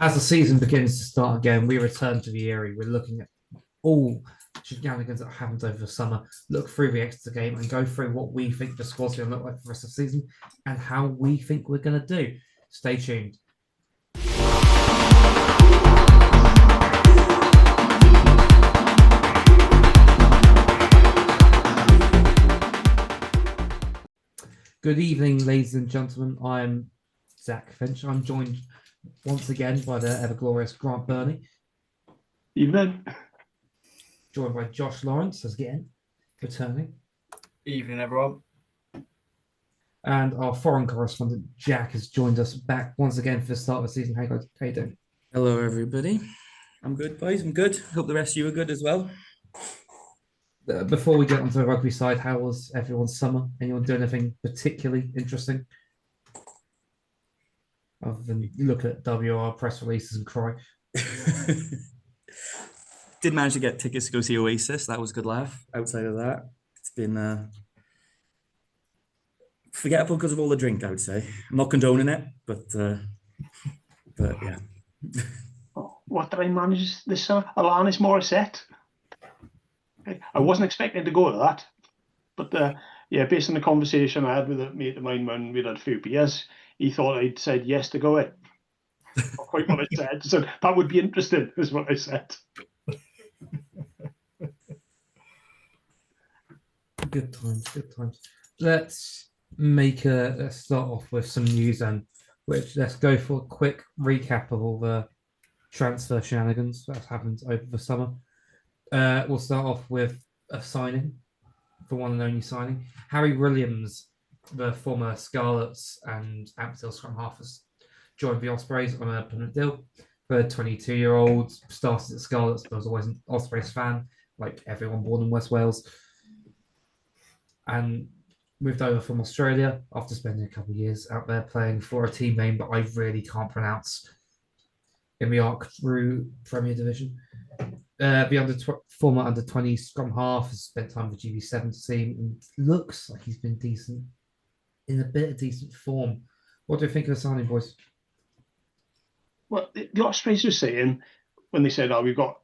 As the season begins to start again, we return to the Eyrie. We're looking at all shenanigans that happened over the summer, look through the Exeter game and go through what we think the squad's going to look like for the rest of the season and how we think we're going to do. Stay tuned. Good evening, ladies and gentlemen. I'm Zach Finch. I'm joined once again by the ever glorious Grant Burney. Evening. Joined by Josh Lawrence again, returning. Evening, everyone. And our foreign correspondent Jack has joined us back once again for the start of the season. How you doing? Hello, everybody. I'm good, boys. I'm good. Hope the rest of you are good as well. Before we get onto the rugby side, how was everyone's summer? Anyone do anything particularly interesting? Other than look at WR press releases and cry. Did manage to get tickets to go see Oasis. That was a good laugh. Outside of that, it's been forgettable because of all the drink, I would say. I'm not condoning it, but yeah. What did I manage this summer? Alanis Morissette. I wasn't expecting to go to that, but yeah, based on the conversation I had with a mate of mine when we'd had a few beers, he thought I'd said yes to go it. Not quite what I said. So that would be interesting, is what I said. Good times, good times. Let's start off with some news and let's go for a quick recap of all the transfer shenanigans that's happened over the summer. We'll start off with a signing, the one and only signing. Harry Williams, the former Scarlets and Ampthill scrum half, has joined the Ospreys on a permanent deal. The 22-year-old started at Scarlets, but was always an Ospreys fan, like everyone born in West Wales. And moved over from Australia after spending a couple of years out there playing for a team name that I really can't pronounce in the arc through Premier Division. The former under-20 scrum half has spent time with the GB7 team and looks like he's been decent, in a bit of decent form. What do you think of the signing, boys? Well, the Ospreys were saying, when they said, we've got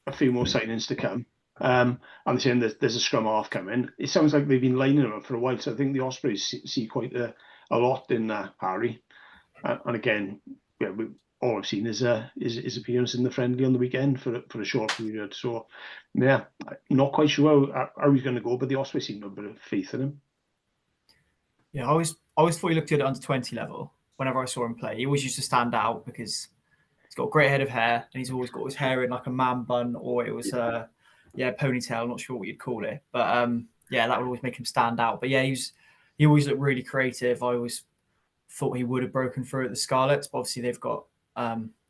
a few more signings to come, and they're saying there's a scrum half coming, it sounds like they've been lining them up for a while, so I think the Ospreys see quite a lot in Harry. And again, yeah, all I've seen is his appearance in the friendly on the weekend for a short period. So, yeah, I'm not quite sure how he's going to go, but the Ospreys seem to have a bit of faith in him. Yeah, I always thought he looked good at under 20 level. Whenever I saw him play, he always used to stand out because he's got a great head of hair and he's always got his hair in like a man bun or it was ponytail. I'm not sure what you'd call it, but yeah, that would always make him stand out. But yeah, he always looked really creative. I always thought he would have broken through at the Scarlets, but obviously they've got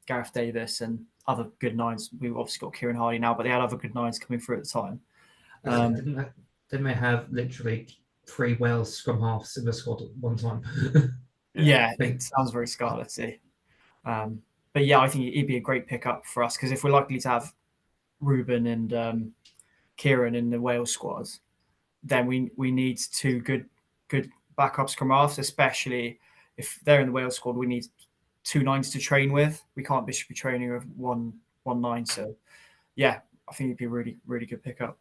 Gareth Davis and other good nines. We've obviously got Kieran Hardy now, but they had other good nines coming through at the time. Didn't they have literally 3 Wales scrum halves in the squad at one time? Yeah, it sounds very Scarletsy. But yeah, I think he'd be a great pickup for us because if we're likely to have Ruben and Kieran in the Wales squads, then we need 2 good backup scrum halves, especially if they're in the Wales squad. We need 2 nines to train with. We can't be training with one 9. So yeah, I think he'd be a really, really good pickup.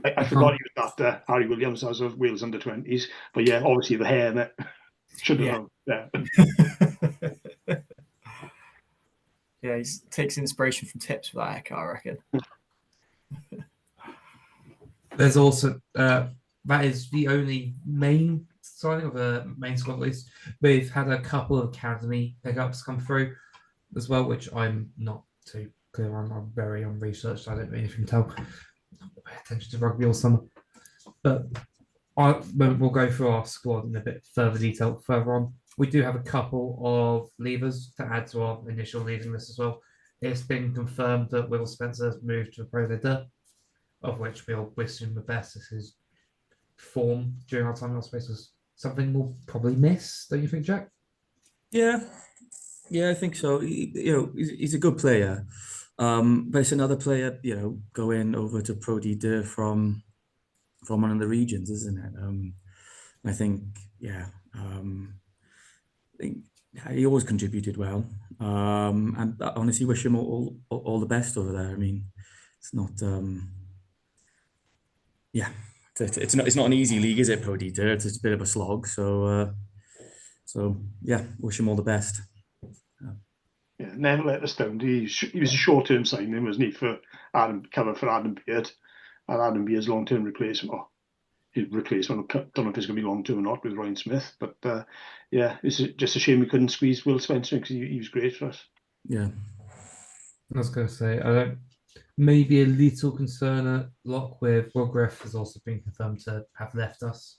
I forgot he was after Harry Williams as of Wales under 20s, but yeah, obviously the hair that should have known. Yeah. Yeah, he takes inspiration from Tips for that haircut, I reckon. There's also that is the only main signing of the main squad list. We've had a couple of academy pickups come through as well, which I'm not too clear on. I'm very unresearched. So I don't know if you can tell. Pay attention to rugby all summer, but we'll go through our squad in a bit further detail further on. We do have a couple of leavers to add to our initial leaving list as well. It's been confirmed that Will Spencer has moved to a Pro Leader, of which we'll wish him the best as his form during our time in Ospreys was something we'll probably miss. Don't you think, Jack? Yeah, I think so. He's a good player, but it's another player, going over to Pro D2 from one of the regions, isn't it? I think, yeah. I think Yeah, he always contributed well, and I honestly wish him all the best over there. I mean, it's not, yeah, it's not an easy league, is it, Pro D2? It's a bit of a slog. So yeah, wish him all the best. Yeah, never let us down. He was a short-term signing, wasn't he, for cover for Adam Beard, and Adam Beard's long-term replacement. Oh, his replacement. I don't know if it's going to be long-term or not with Ryan Smith, but yeah, it's just a shame we couldn't squeeze Will Spencer because he was great for us. Yeah, I was going to say, I don't. Maybe a little concern at lock with Wilgriff has also been confirmed to have left us.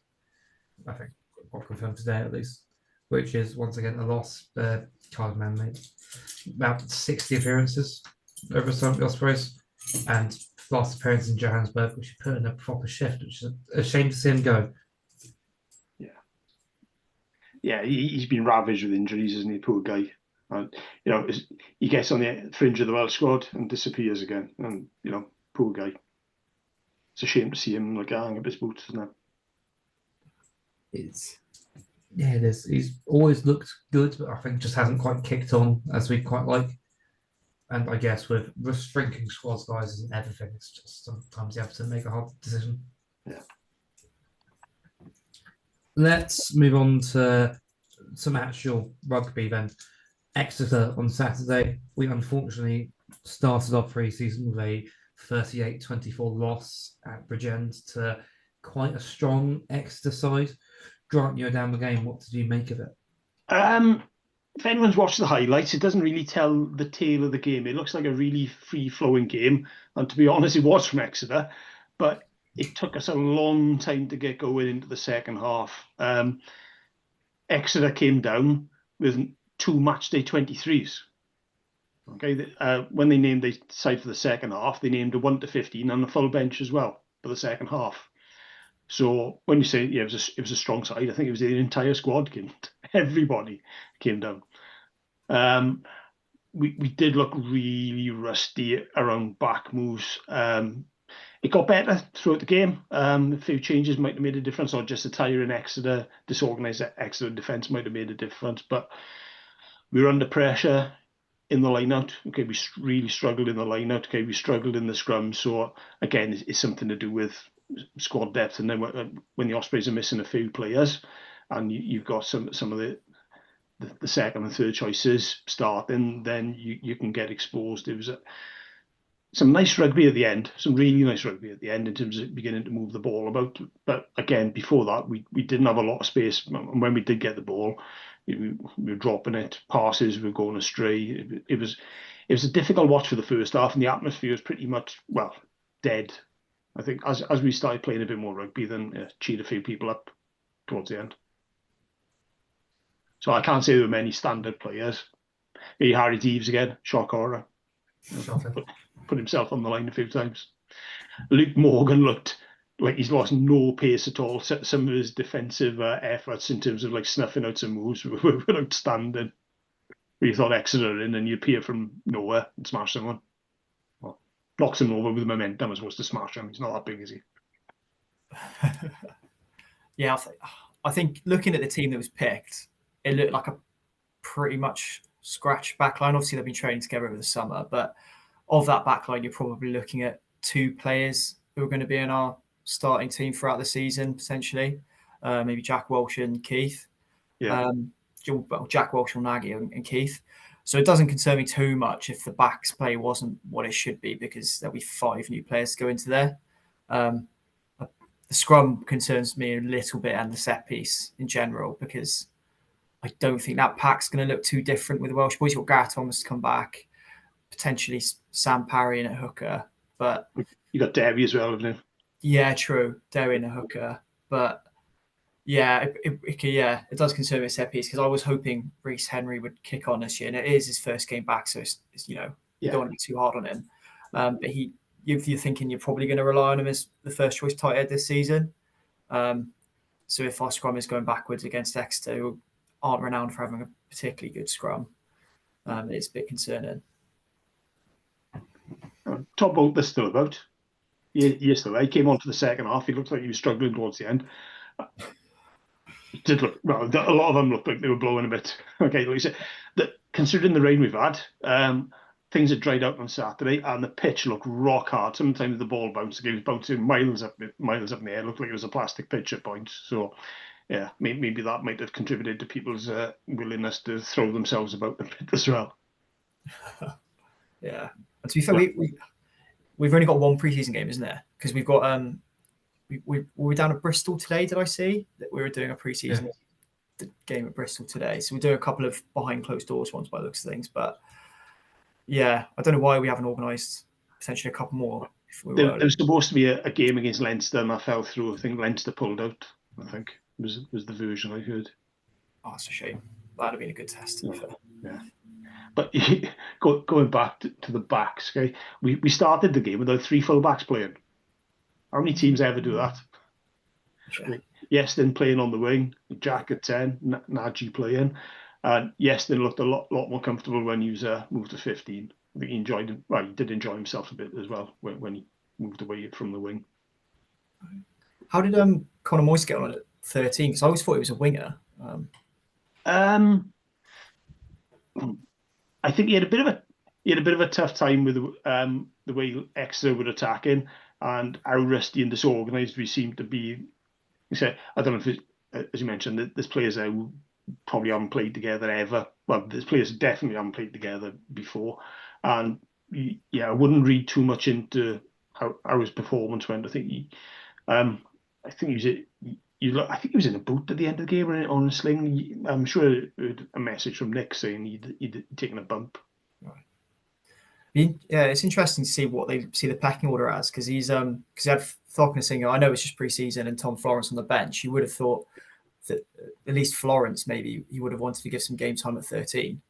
I think got confirmed today at least, which is once again a loss. Cardman made about 60 appearances over some of the Ospreys, and last appearance in Johannesburg, which he put in a proper shift, which is a shame to see him go. Yeah, he's been ravaged with injuries, isn't he, poor guy? And he gets on the fringe of the Welsh squad and disappears again. And poor guy. It's a shame to see him hang up his boots, isn't it? It is. He's always looked good, but I think just hasn't quite kicked on as we quite like. And I guess with shrinking squad sizes and everything, it's just sometimes you have to make a hard decision. Yeah. Let's move on to some actual rugby then. Exeter on Saturday. We unfortunately started our pre-season with a 38-24 loss at Bridgend to quite a strong Exeter side. Grant, you're down the game. What did you make of it? If anyone's watched the highlights, it doesn't really tell the tale of the game. It looks like a really free-flowing game. And to be honest, it was from Exeter. But it took us a long time to get going into the second half. Exeter came down with 2 matchday 23s. Okay, when they named the side for the second half, they named a 1 to 15 and a full bench as well for the second half. So when you say it was a strong side, I think it was the entire squad everybody came down. We did look really rusty around back moves. It got better throughout the game. A few changes might have made a difference, or just a tiring Exeter, disorganised Exeter defence might have made a difference. But we were under pressure in the line-out. Okay, we really struggled in the line-out. Okay, we struggled in the scrum. So again, it's something to do with squad depth. And then when the Ospreys are missing a few players, and you've got some of the second and third choices starting, then you can get exposed. It was some nice rugby at the end, some really nice rugby at the end in terms of beginning to move the ball about. But again, before that, we didn't have a lot of space. And when we did get the ball, we were dropping it, passes were going astray. It was a difficult watch for the first half, and the atmosphere was pretty much, dead. I think as we started playing a bit more rugby, then cheered a few people up towards the end. So I can't say there were many standard players. Maybe Harry Deeves again, shock horror. Put himself on the line a few times. Luke Morgan looked like he's lost no pace at all. Some of his defensive efforts in terms of snuffing out some moves were outstanding. We thought Exeter in and you appear from nowhere and smash someone. Well, knocks him over with momentum as opposed to smash him. He's not that big, is he? Yeah, I think looking at the team that was picked, it looked like a pretty much scratch backline. Obviously, they've been training together over the summer, but of that backline, you're probably looking at 2 players who are going to be in our starting team throughout the season, potentially. Maybe Jack Walsh and Keith. Yeah. Jack Walsh or Nagy and Keith. So it doesn't concern me too much if the backs play wasn't what it should be, because there'll be 5 new players to go into there. The scrum concerns me a little bit, and the set piece in general, because I don't think that pack's going to look too different with the Welsh boys. You've got Gareth Thomas to come back, potentially Sam Parry in a hooker, but you got Derby as well, haven't you? Yeah, true, Derby in a hooker, but yeah, it does concern me a set piece, because I was hoping Reece Henry would kick on this year, and it is his first game back, so it's you don't want to be too hard on him. But you're thinking you're probably going to rely on him as the first choice tight head this season. So if our scrum is going backwards against Exeter, who aren't renowned for having a particularly good scrum, it's a bit concerning. Top Bolt, they're still about. Yesterday, he came on for the second half. He looked like he was struggling towards the end. It did look well. A lot of them looked like they were blowing a bit. Okay, like you said, considering the rain we've had, things had dried out on Saturday, and the pitch looked rock hard. Sometimes the ball bounced, it was bouncing miles up in the air. It looked like it was a plastic pitch at points. So, yeah, maybe that might have contributed to people's willingness to throw themselves about the pit as well. Yeah, and to be fair, we've only got one preseason game, isn't there? Because we've got we were down at Bristol today. Did I see that we were doing a preseason game at Bristol today? So we're doing a couple of behind closed doors ones by the looks of things. But yeah, I don't know why we haven't organised potentially a couple more. There was supposed to be a game against Leinster, and that fell through. I think Leinster pulled out. I think was the version I heard. Oh, it's a shame. That'd have been a good test. Yeah. But going back to the backs, okay, we started the game without 3 full backs playing. How many teams ever do that? Yeah. Yeston playing on the wing, Jack at 10, Nagy playing, and Yeston looked a lot more comfortable when he was moved to 15. I think he enjoyed it. Well, he did enjoy himself a bit as well when he moved away from the wing. How did Conor Moyes get on at 13? Because I always thought he was a winger. I think he had a bit of a tough time with the way Exeter were attacking and how rusty and disorganised we seemed to be. I don't know if, as you mentioned, there's players there who probably haven't played together ever. Well, there's players who definitely haven't played together before, and I wouldn't read too much into how his performance went. I think I think he was in a boot at the end of the game on a sling. I'm sure I heard a message from Nick saying he'd taken a bump. Yeah, it's interesting to see what they see the pecking order as, because he had Falconer saying, I know it's just pre-season and Tom Florence on the bench. You would have thought that at least Florence, maybe he would have wanted to give some game time at 13.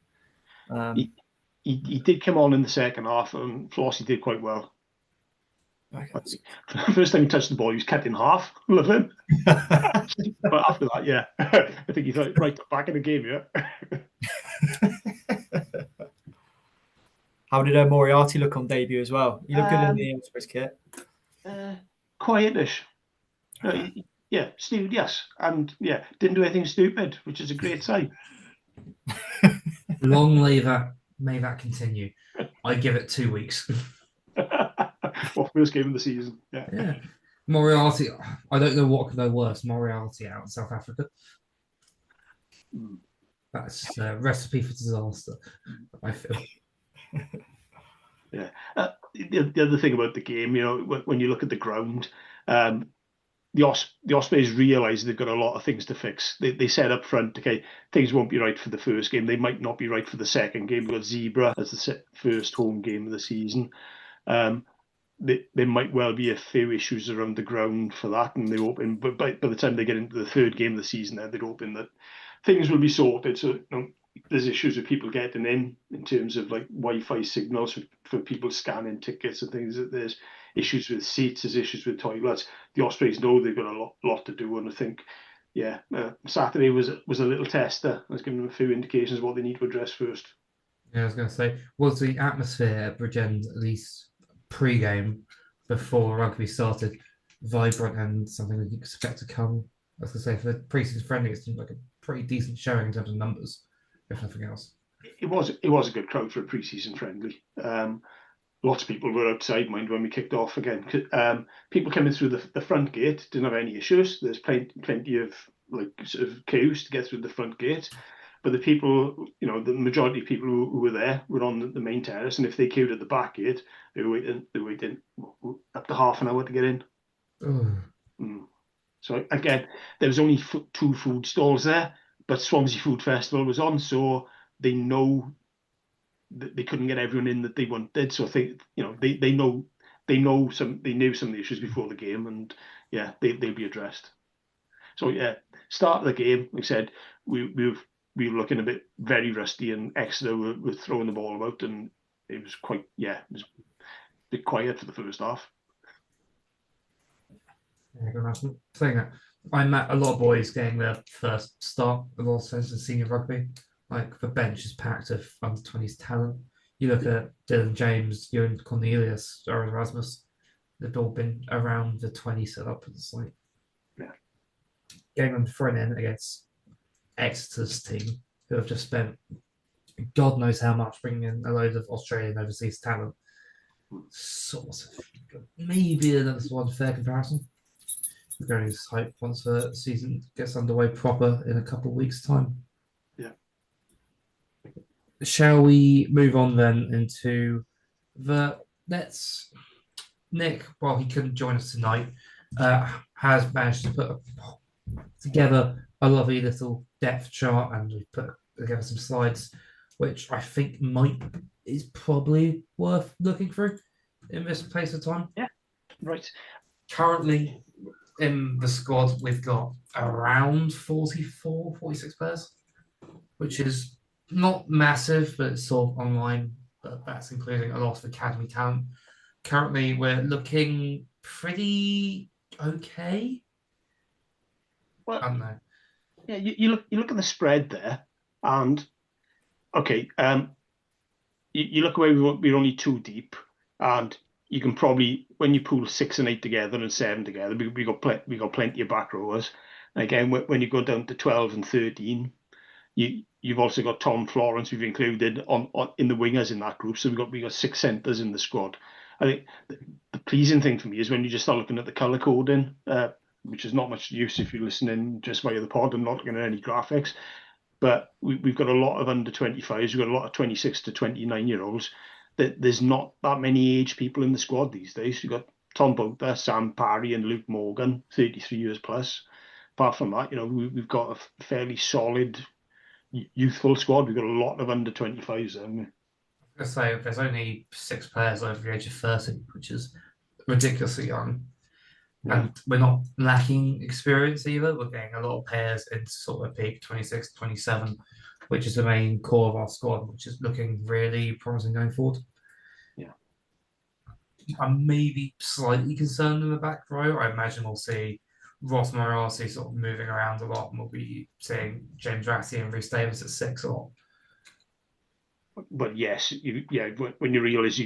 He did come on in the second half, and Flossie did quite well. First time he touched the ball, he was cut in half. Love him. But after that, yeah, I think he thought, right, back in the game, yeah. How did Moriarty look on debut as well? He looked good in the Ospreys kit. Quietish. Yeah, Steve, yes. And yeah, didn't do anything stupid, which is a great sign. Long may that continue. I give it 2 weeks. First game of the season. Yeah. Moriarty, I don't know what could go worse. Moriarty out in South Africa. That's a recipe for disaster, I feel. Yeah. The other thing about the game, when you look at the ground, the Ospreys realise they've got a lot of things to fix. They said up front, okay, things won't be right for the first game. They might not be right for the second game. We've got Zebra as the first home game of the season. There might well be a few issues around the ground for that, and they're hoping, but by the time they get into the third game of the season, they're hoping that things will be sorted. So there's issues with people getting in terms of like Wi-Fi signals for people scanning tickets and things. There's issues with seats, there's issues with toilets. The Ospreys know they've got a lot to do, and I think, Saturday was a little tester. I was giving them a few indications of what they need to address first. Yeah, I was going to say, was the atmosphere at Bridgend, at least pre-game, before rugby started, vibrant and something we could expect to come? I was going to say, for the pre-season friendly, it seemed like a pretty decent showing in terms of numbers, if nothing else. It was a good crowd for a pre-season friendly. Lots of people were outside, mind, when we kicked off again. People coming through the front gate didn't have any issues. There's plenty of like sort of queues to get through the front gate. But the people, the majority of people who were there were on the main terrace, and if they queued at the back gate, they were waiting up to half an hour to get in. So again, there was only 2 food stalls there, but Swansea Food Festival was on, so they know that they couldn't get everyone in that they wanted. So I think they knew some of the issues before the game, and yeah, they'll be addressed. So yeah, start of the game, we said we were looking a bit very rusty, and Exeter were throwing the ball about, and it was it was a bit quiet for the first half. Yeah, I can imagine saying that. I met a lot of boys getting their first start of all sense of senior rugby. Like the bench is packed of under 20s talent. You look at Dylan James, Ewan Cornelius, Aaron Erasmus, they've all been around the 20 set up at the site. Yeah. getting them thrown in against Exeter's team, who have just spent God knows how much bringing in a load of Australian overseas talent. Sort of. Maybe another one fair comparison. We're going to hope once the season gets underway proper in a couple of weeks' time. Yeah. Shall we move on then into Nick, while he couldn't join us tonight, has managed to put together a lovely little depth chart, and we've put together some slides, which I think is probably worth looking through in this place of time. Yeah, right. Currently in the squad, we've got around 44, 46 players, which is not massive, but it's sort of online. But that's including a lot of academy talent. Currently, we're looking pretty okay. Well, I don't know. Yeah, you look at the spread there, and okay, you look away. We're only 2 deep, and you can probably, when you pool 6 and 8 together and 7 together, we got plenty of back rowers. And again, when you go down to 12 and 13, you've also got Tom Florence we've included on in the wingers in that group. So we got 6 centres in the squad. I think the pleasing thing for me is when you just start looking at the colour coding, which is not much use if you're listening just via the pod and not looking at any graphics. But we've got a lot of under 25s. We've got a lot of 26 to 29-year-olds. There's not that many age people in the squad these days. You've got Tom Botha, Sam Parry, and Luke Morgan, 33 years plus. Apart from that, we've got a fairly solid youthful squad. We've got a lot of under 25s, haven't we? I was gonna say there's only 6 players over the age of 30, which is ridiculously young. Yeah. And we're not lacking experience either. We're getting a lot of players into sort of peak 26, 27, which is the main core of our squad, which is looking really promising going forward. Yeah. I'm maybe slightly concerned in the back row. I imagine we'll see Ross Morassi sort of moving around a lot, and we'll be seeing James Ratty and Rhys Davis at 6 a lot. But yes, when you realise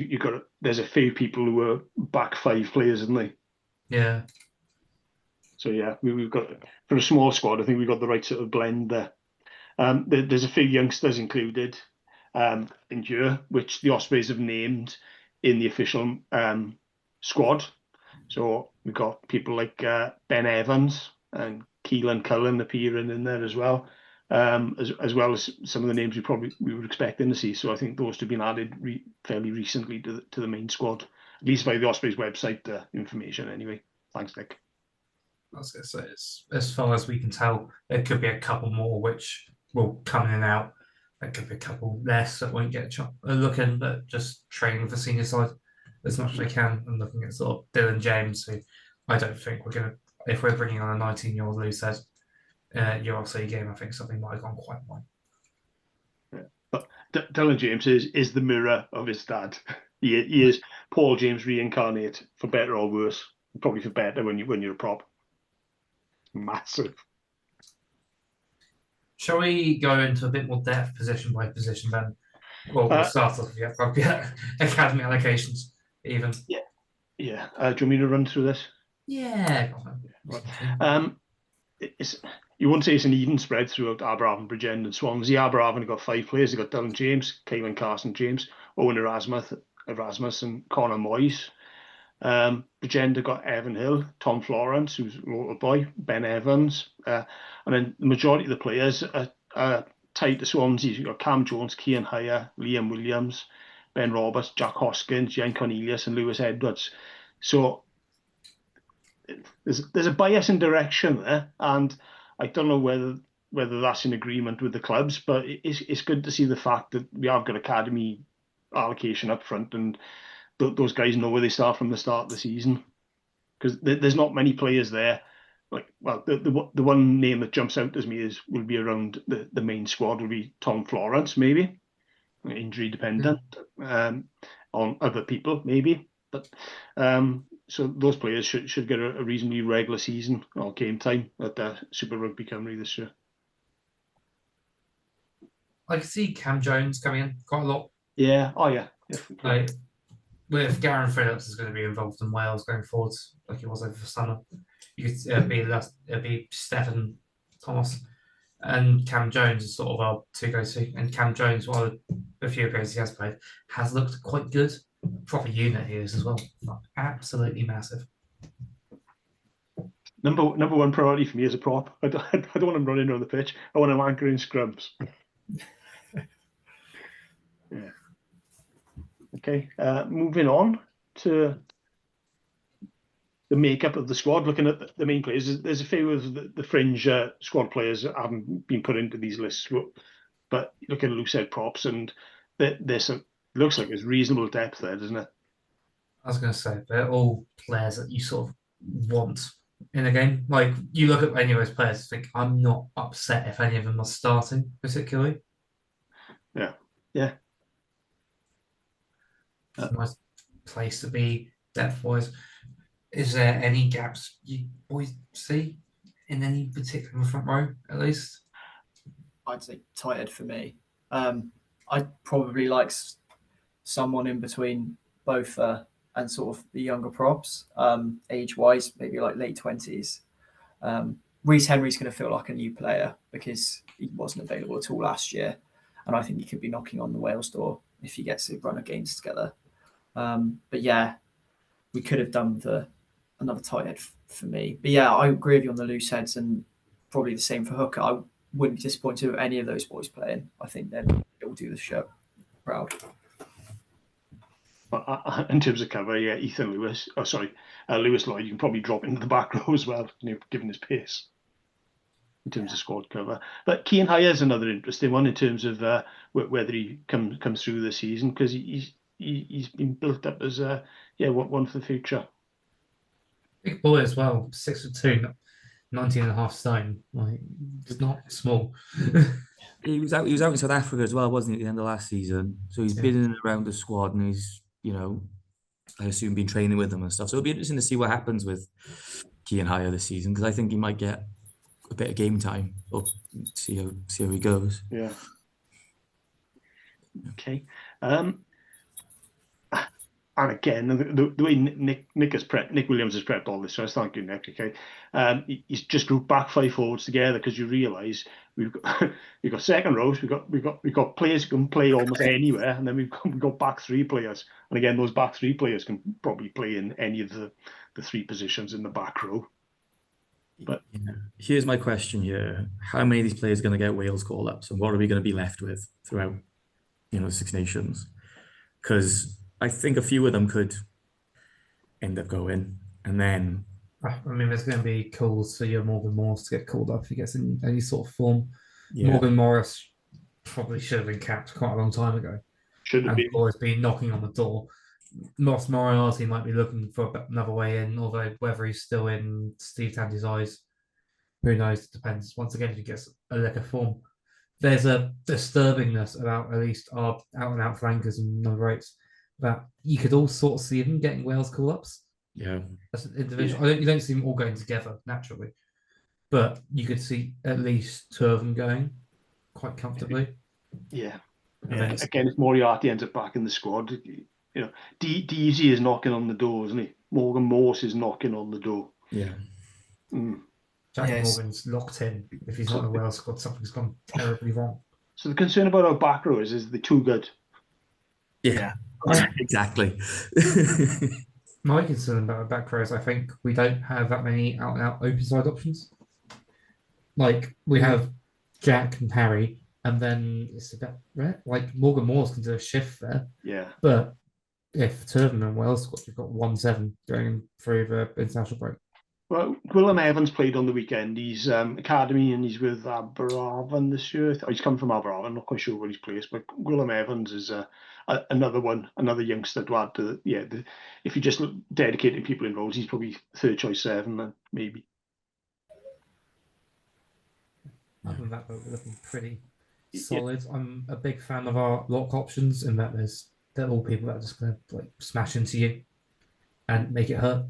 there's a few people who are back 5 players, isn't they? Yeah. So yeah, we've got, for a small squad, I think we've got the right sort of blend there. There's a few youngsters included in here, which the Ospreys have named in the official squad. So we've got people like Ben Evans and Keelan Cullen appearing in there as well. As well as some of the names we were expecting to see. So I think those have been added fairly recently to the main squad, at least by the Ospreys website information anyway. Thanks, Nick. I was going to say, as far as we can tell, there could be a couple more which will come in and out. There could be a couple less that won't get a look in, but just training with the senior side as much as they can, and looking at sort of Dylan James, who I don't think we're going to, if we're bringing on a 19-year-old who says URC game, I think something might have gone quite wrong. Yeah. But Dylan James is the mirror of his dad. He is Paul James reincarnate, for better or worse. Probably for better when you're a prop. Massive. Shall we go into a bit more depth, position by position, then? Well, we'll start off with Rugby academy allocations, even. Yeah. Do you want me to run through this? Yeah. Right. You wouldn't say it's an even spread throughout Aberafan, Bridgend, and Swansea. Aberafan have got 5 players. They've got Dylan James, Caelan Carson James, Owen Erasmus, and Connor Moyes. Bridgend have got Evan Hill, Tom Florence, who's a local boy, Ben Evans, and then the majority of the players are tied to Swansea. You've got Cam Jones, Cian Hire, Liam Williams, Ben Roberts, Jack Hoskins, Jan Cornelius, and Lewis Edwards. So there's a bias in direction there, and I don't know whether that's in agreement with the clubs, but it's good to see the fact that we have got academy allocation up front, and those guys know where they start from the start of the season, because there's not many players there. The one name that jumps out as me will be around the main squad will be Tom Florence, maybe injury dependent, on other people maybe, but so those players should get a reasonably regular season or game time at the Super Rugby Cymru this year. I can see Cam Jones coming in quite a lot. Yeah. Oh yeah. Like, with Garen Phillips is going to be involved in Wales going forwards, like he was over the summer. You could it'd be Stephen Thomas and Cam Jones is sort of our two go-to. And Cam Jones, while a few games he has played, has looked quite good. Proper unit he is as well. Absolutely massive. Number one priority for me is a prop. I don't want him running around the pitch. I want him anchoring scrums. Yeah. Okay. Moving on to the makeup of the squad. Looking at the main players, there's a few of the fringe squad players that haven't been put into these lists. But looking at loose head props, and there's some. Looks like there's reasonable depth there, doesn't it? I was going to say they're all players that you sort of want in a game. Like you look at any of those players, and think I'm not upset if any of them are starting particularly. Yeah. Yeah. It's a nice place to be depth-wise. Is there any gaps you boys see in any particular front row, at least? I'd say tight head for me. I'd probably like someone in between both and sort of the younger props, age-wise, maybe like late 20s. Reece Henry's going to feel like a new player because he wasn't available at all last year. And I think he could be knocking on the Wales door if he gets to run a games together. But yeah, we could have done another tight head for me. But yeah, I agree with you on the loose heads and probably the same for hooker. I wouldn't be disappointed with any of those boys playing. I think they'll do the show proud. In terms of cover, yeah, Lewis Lloyd, you can probably drop into the back row as well, given his pace in terms of squad cover. But Cian Hire is another interesting one in terms of whether he comes through the season, because he's been built up as one for the future. Big boy as well, 6'2", 19.5 stone. Like it's not small. He was out in South Africa as well, wasn't he, at the end of last season? So he's been in and around the squad, and he's, I assume been training with them and stuff. So it'll be interesting to see what happens with Cian Hire this season, because I think he might get a bit of game time. Or see how he goes. Yeah. Okay. And again, the way Nick Williams has prepped all this, so thank you, Nick. Okay, he's just grouped back 5 forwards together, because you realise we've got second rows, we've got players who can play almost anywhere, and then we've got back 3 players, and again those back 3 players can probably play in any of the 3 positions in the back row. But here's my question here: how many of these players are going to get Wales call-ups, and what are we going to be left with throughout, the Six Nations? Because I think a few of them could end up going, and then I mean, there's going to be calls for your Morgan Morris to get called up if he gets in any sort of form. Yeah. Morgan Morris probably should have been capped quite a long time ago. Should have been. Always been knocking on the door. Moss Moriarty might be looking for another way in, although whether he's still in Steve Tandy's eyes, who knows? It depends. Once again, if he gets a lick of form. There's a disturbingness about at least our out-and-out flankers and number 8s that you could all sort of see them getting Wales call-ups. Yeah. As an individual. You don't see them all going together naturally, but you could see at least 2 of them going quite comfortably. Yeah. Again, if Moriarty ends up back in the squad, DZ is knocking on the door, isn't he? Morgan Morse is knocking on the door. Yeah. Jack Morgan's locked in. If he's not in the Wales squad, something's gone terribly wrong. So the concern about our back row is they're too good. Yeah. Exactly. My concern about our back row is I think we don't have that many out-and-out open side options. Like we have Jack and Harry, and then it's a bit rare. Like Morgan Moores can do a shift there. Yeah. But if 2 of them in Wales squad, you've got 1-7 going through the international break. Well, Gwilym Evans played on the weekend. He's academy, and he's with Aberafan this year. He's come from Aberafan. I'm not quite sure where he's placed, but Gwilym Evans is another youngster to add to if you just dedicating people in roles, he's probably 3rd choice 7, then maybe. Other than that, we're looking pretty solid. I'm a big fan of our lock options in that they're all people that are just going to smash into you and make it hurt.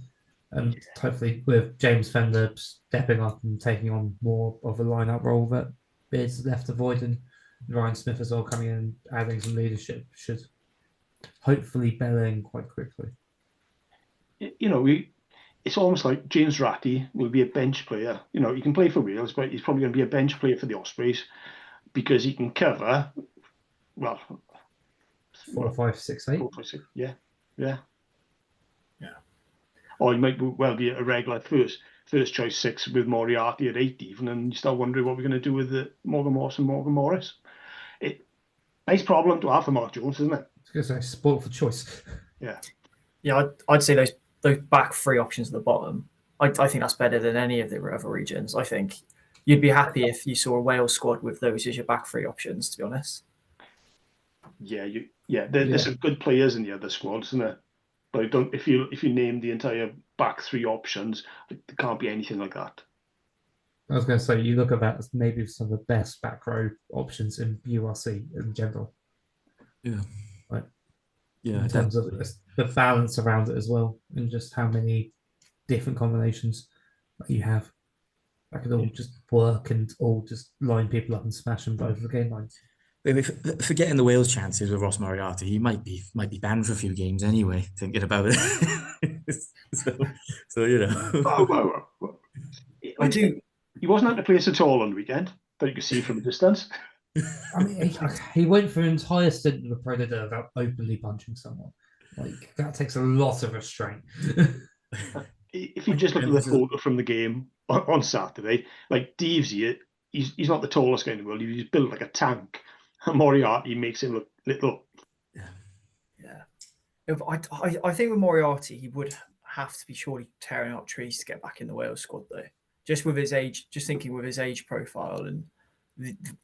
And hopefully with James Fender stepping up and taking on more of a line-out role that Beard's left to void, and Ryan Smith as well coming in and adding some leadership should hopefully bellow in quite quickly. it's almost like James Ratty will be a bench player. You know, he can play for Wales, but he's probably going to be a bench player for the Ospreys because he can cover, well, 4 or 5, 6, 8. 4, 5, 6. Yeah. Yeah. Or he might well be a regular first choice 6 with Moriarty at 8 even, and you start wondering what we're going to do with Morgan Morris and Morgan Morris. Nice problem to have for Mark Jones, isn't it? I was going to say, sport for choice. Yeah. Yeah, I'd say those back 3 options at the bottom. I think that's better than any of the other regions. I think you'd be happy if you saw a Wales squad with those as your back 3 options, to be honest. Yeah, there's some good players in the other squads, isn't there? But if you name the entire back 3 options, there can't be anything like that. I was going to say, you look at that as maybe some of the best back row options in URC in general. Yeah. Like, Yeah. in terms of the balance around it as well, and just how many different combinations that you have. That could all just work and all just line people up and smash them over the game lines. Forgetting the Wales chances with Ross Moriarty, he might be banned for a few games anyway. Thinking about it, so you know. He wasn't at the place at all on the weekend that you could see from a distance. I mean, he went for an entire stint of the Predator without openly punching someone. Like, that takes a lot of restraint. If you just look at the photo from the game on Saturday, like Deavesy, he's not the tallest guy in the world. He's built like a tank. Moriarty makes him look little. Yeah. I think with Moriarty, he would have to be surely tearing up trees to get back in the Wales squad, though. Just with his age, just thinking with his age profile and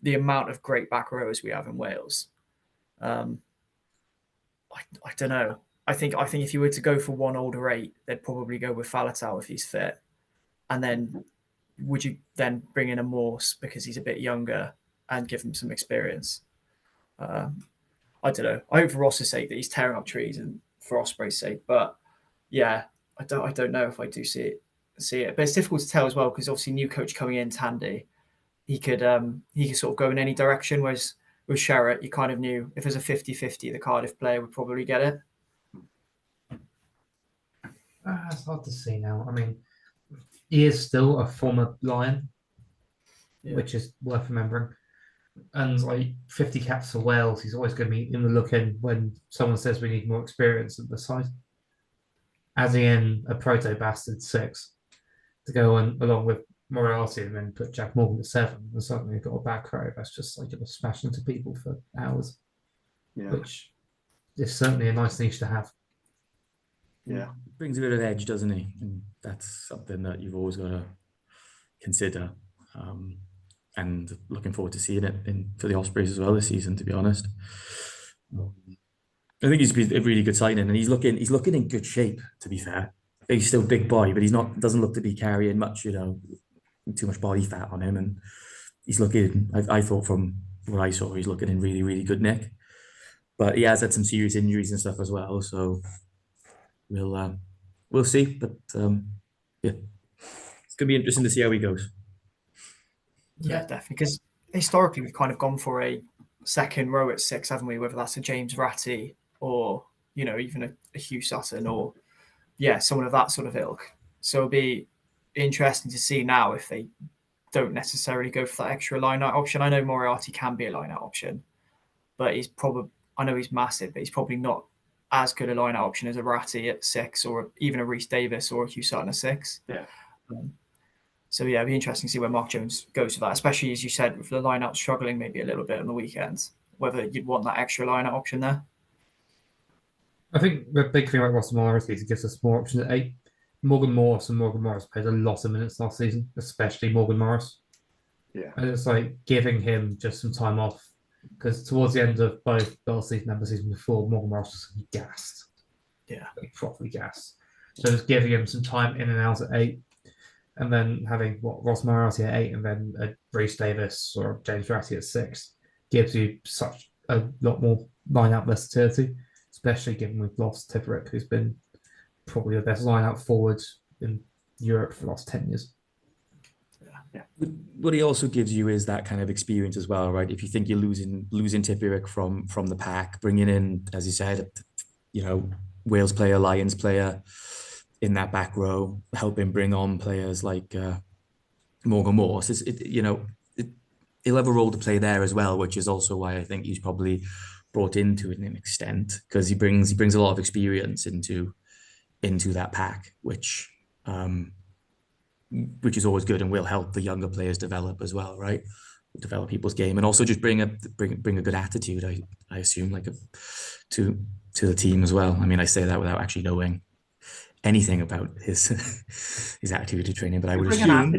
the amount of great back rowers we have in Wales. I don't know. I think if you were to go for one older 8, they'd probably go with Faletau if he's fit. And then would you then bring in a Morse because he's a bit younger and give him some experience? I don't know. I hope for Ross's sake that he's tearing up trees and for Ospreys' sake. But yeah, I don't know if I do see it. But it's difficult to tell as well because obviously new coach coming in, Tandy, he could sort of go in any direction. Whereas with Sherratt, you kind of knew if it was a 50-50, the Cardiff player would probably get it. It's hard to see now. I mean, he is still a former Lion, which is worth remembering. And like 50 caps for Wales, he's always going to be in the look-in when someone says we need more experience at the side. Adding in a proto-bastard 6 to go on along with Moriarty and then put Jack Morgan at 7, and suddenly you've got a back row that's just like going to smash into people for hours. Yeah. Which is certainly a nice niche to have. Yeah. Brings a bit of edge, doesn't he? And that's something that you've always got to consider. And looking forward to seeing it for the Ospreys as well this season, to be honest. I think he's been a really good signing, and he's looking in good shape, to be fair. He's still a big boy, but doesn't look to be carrying much, too much body fat on him. And he's looking, I thought from what I saw, he's looking in really, really good nick. But he has had some serious injuries and stuff as well, so we'll see. But yeah, it's gonna be interesting to see how he goes. Yeah, definitely. Because historically, we've kind of gone for a second row at 6, haven't we? Whether that's a James Ratty or even a Hugh Sutton or someone of that sort of ilk. So it'll be interesting to see now if they don't necessarily go for that extra line-out option. I know Moriarty can be a line-out option, but I know he's massive, but he's probably not as good a line-out option as a Ratty at 6 or even a Rhys Davis or a Hugh Sutton at 6. Yeah. So yeah, it'd be interesting to see where Mark Jones goes for that, especially as you said, with the line-out struggling maybe a little bit on the weekends, whether you'd want that extra line-out option there. I think the big thing about Ross Moriarty is it gives us more options at 8. Morgan Morris played a lot of minutes last season, especially Morgan Morris. Yeah. And it's like giving him just some time off because towards the end of both last season and the season before, Morgan Morris was gassed. Yeah. Like, properly gassed. So just giving him some time in and out at 8. And then having Ross Moriarty at 8 and then a Rhys Davis or James Ratty at 6 gives you such a lot more line-out versatility, especially given we've lost Tipperick, who's been probably the best line-out forward in Europe for the last 10 years. Yeah. What he also gives you is that kind of experience as well, right? If you think you're losing Tipperick from the pack, bringing in, as you said, Wales player, Lions player, in that back row, helping bring on players like Morgan Morse. He'll have a role to play there as well, which is also why I think he's probably brought into it to an extent, because he brings a lot of experience into that pack, which is always good and will help the younger players develop as well, right? Develop people's game and also just bring a good attitude. I assume to the team as well. I mean, I say that without actually knowing anything about his attitude to training, but I would assume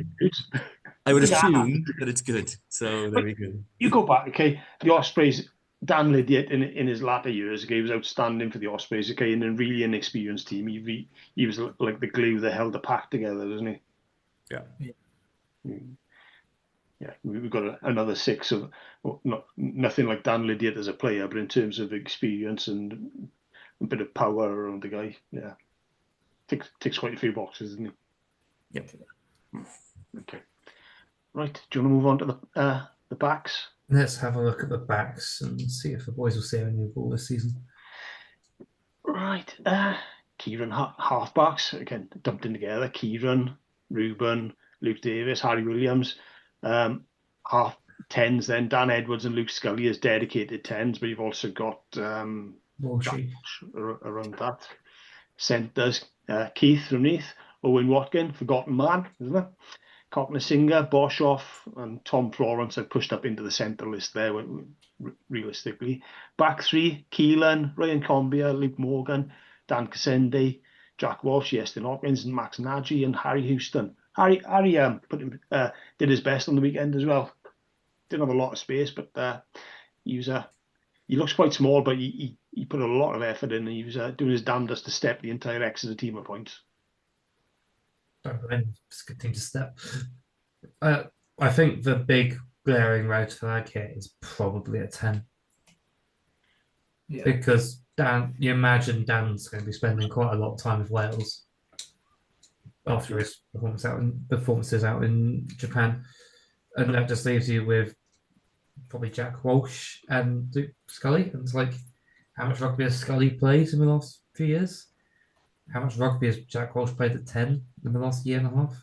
that it's good. So there we go. You go back, okay? The Ospreys, Dan Lydiate in his latter years, okay, he was outstanding for the Ospreys, okay, and a really inexperienced team. He was like the glue that held the pack together, wasn't he? Yeah. Yeah, we've got another 6 of nothing like Dan Lydiate as a player, but in terms of experience and a bit of power around the guy, yeah, ticks quite a few boxes, doesn't he? Yep. Okay. Right. Do you want to move on to the backs? Let's have a look at the backs and see if the boys will see any ball this season. Right. Kieran halfbacks again dumped in together. Kieran, Ruben, Luke Davis, Harry Williams. Half 10s then Dan Edwards and Luke Scully as dedicated 10s, but you've also got Walshy around that. Centres, Keith from Neath, Owen Watkin, forgotten man, isn't it? Cockney Singer, Boshoff, and Tom Florence have pushed up into the centre list there, realistically. Back 3, Keelan, Ryan Combia, Luke Morgan, Dan Cassendi, Jack Walsh, Iestyn Hawkins, and Max Nagy, and Harry Houston. Harry did his best on the weekend as well. Didn't have a lot of space, but he looks quite small, but he put a lot of effort in, and he was doing his damnedest to step the entire Exeter team at points. It's a good thing to step. I think the big glaring red flag here is probably a 10. Yeah. Because you imagine Dan's going to be spending quite a lot of time with Wales after his performances out in Japan. And that just leaves you with probably Jack Walsh and Luke Scully. And it's like, how much rugby has Scully played in the last few years? How much rugby has Jack Walsh played at 10 in the last year and a half?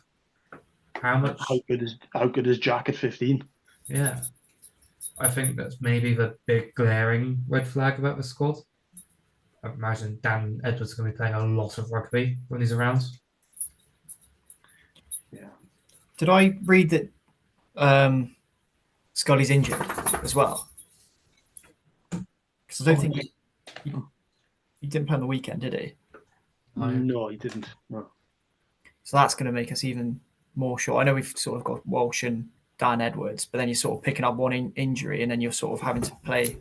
How good is Jack at 15? Yeah. I think that's maybe the big glaring red flag about the squad. I imagine Dan Edwards is going to be playing a lot of rugby when he's around. Yeah. Did I read that Scully's injured as well? Because I don't think he didn't play on the weekend, did he? No, he didn't. No. So that's going to make us even more sure. I know we've sort of got Walsh and Dan Edwards, but then you're sort of picking up one injury, and then you're sort of having to play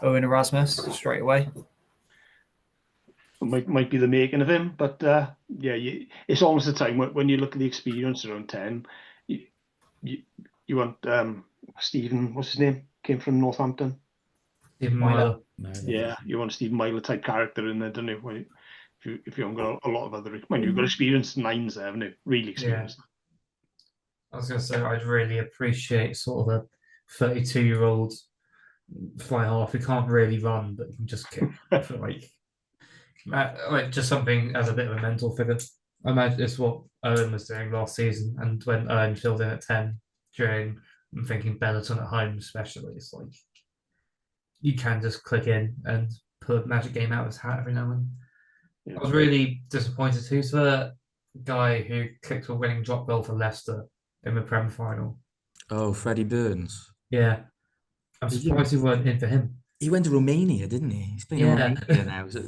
Owen Erasmus straight away. It might be the making of him, but it's almost the time when you look at the experience around 10. You want Stephen, what's his name? Came from Northampton. Stephen Myler. Yeah, you want a Stephen Myler type character in there, don't you? If you haven't got a lot of other, you've got experienced 9s there, haven't you? Really experienced. Yeah. I was going to say, I'd really appreciate sort of a 32-year-old fly half who can't really run, but can just kick for like just something as a bit of a mental figure. I imagine it's what Owen was doing last season, and when Owen filled in at 10 during, I'm thinking Benetton at home especially, it's like you can just click in and pull a magic game out of his hat every now and then. Yeah. I was really disappointed. Who's the guy who kicked a winning drop goal for Leicester in the Prem final? Oh, Freddie Burns. Yeah. I'm surprised he weren't in for him. He went to Romania, didn't he? He's playing in Romania now. So,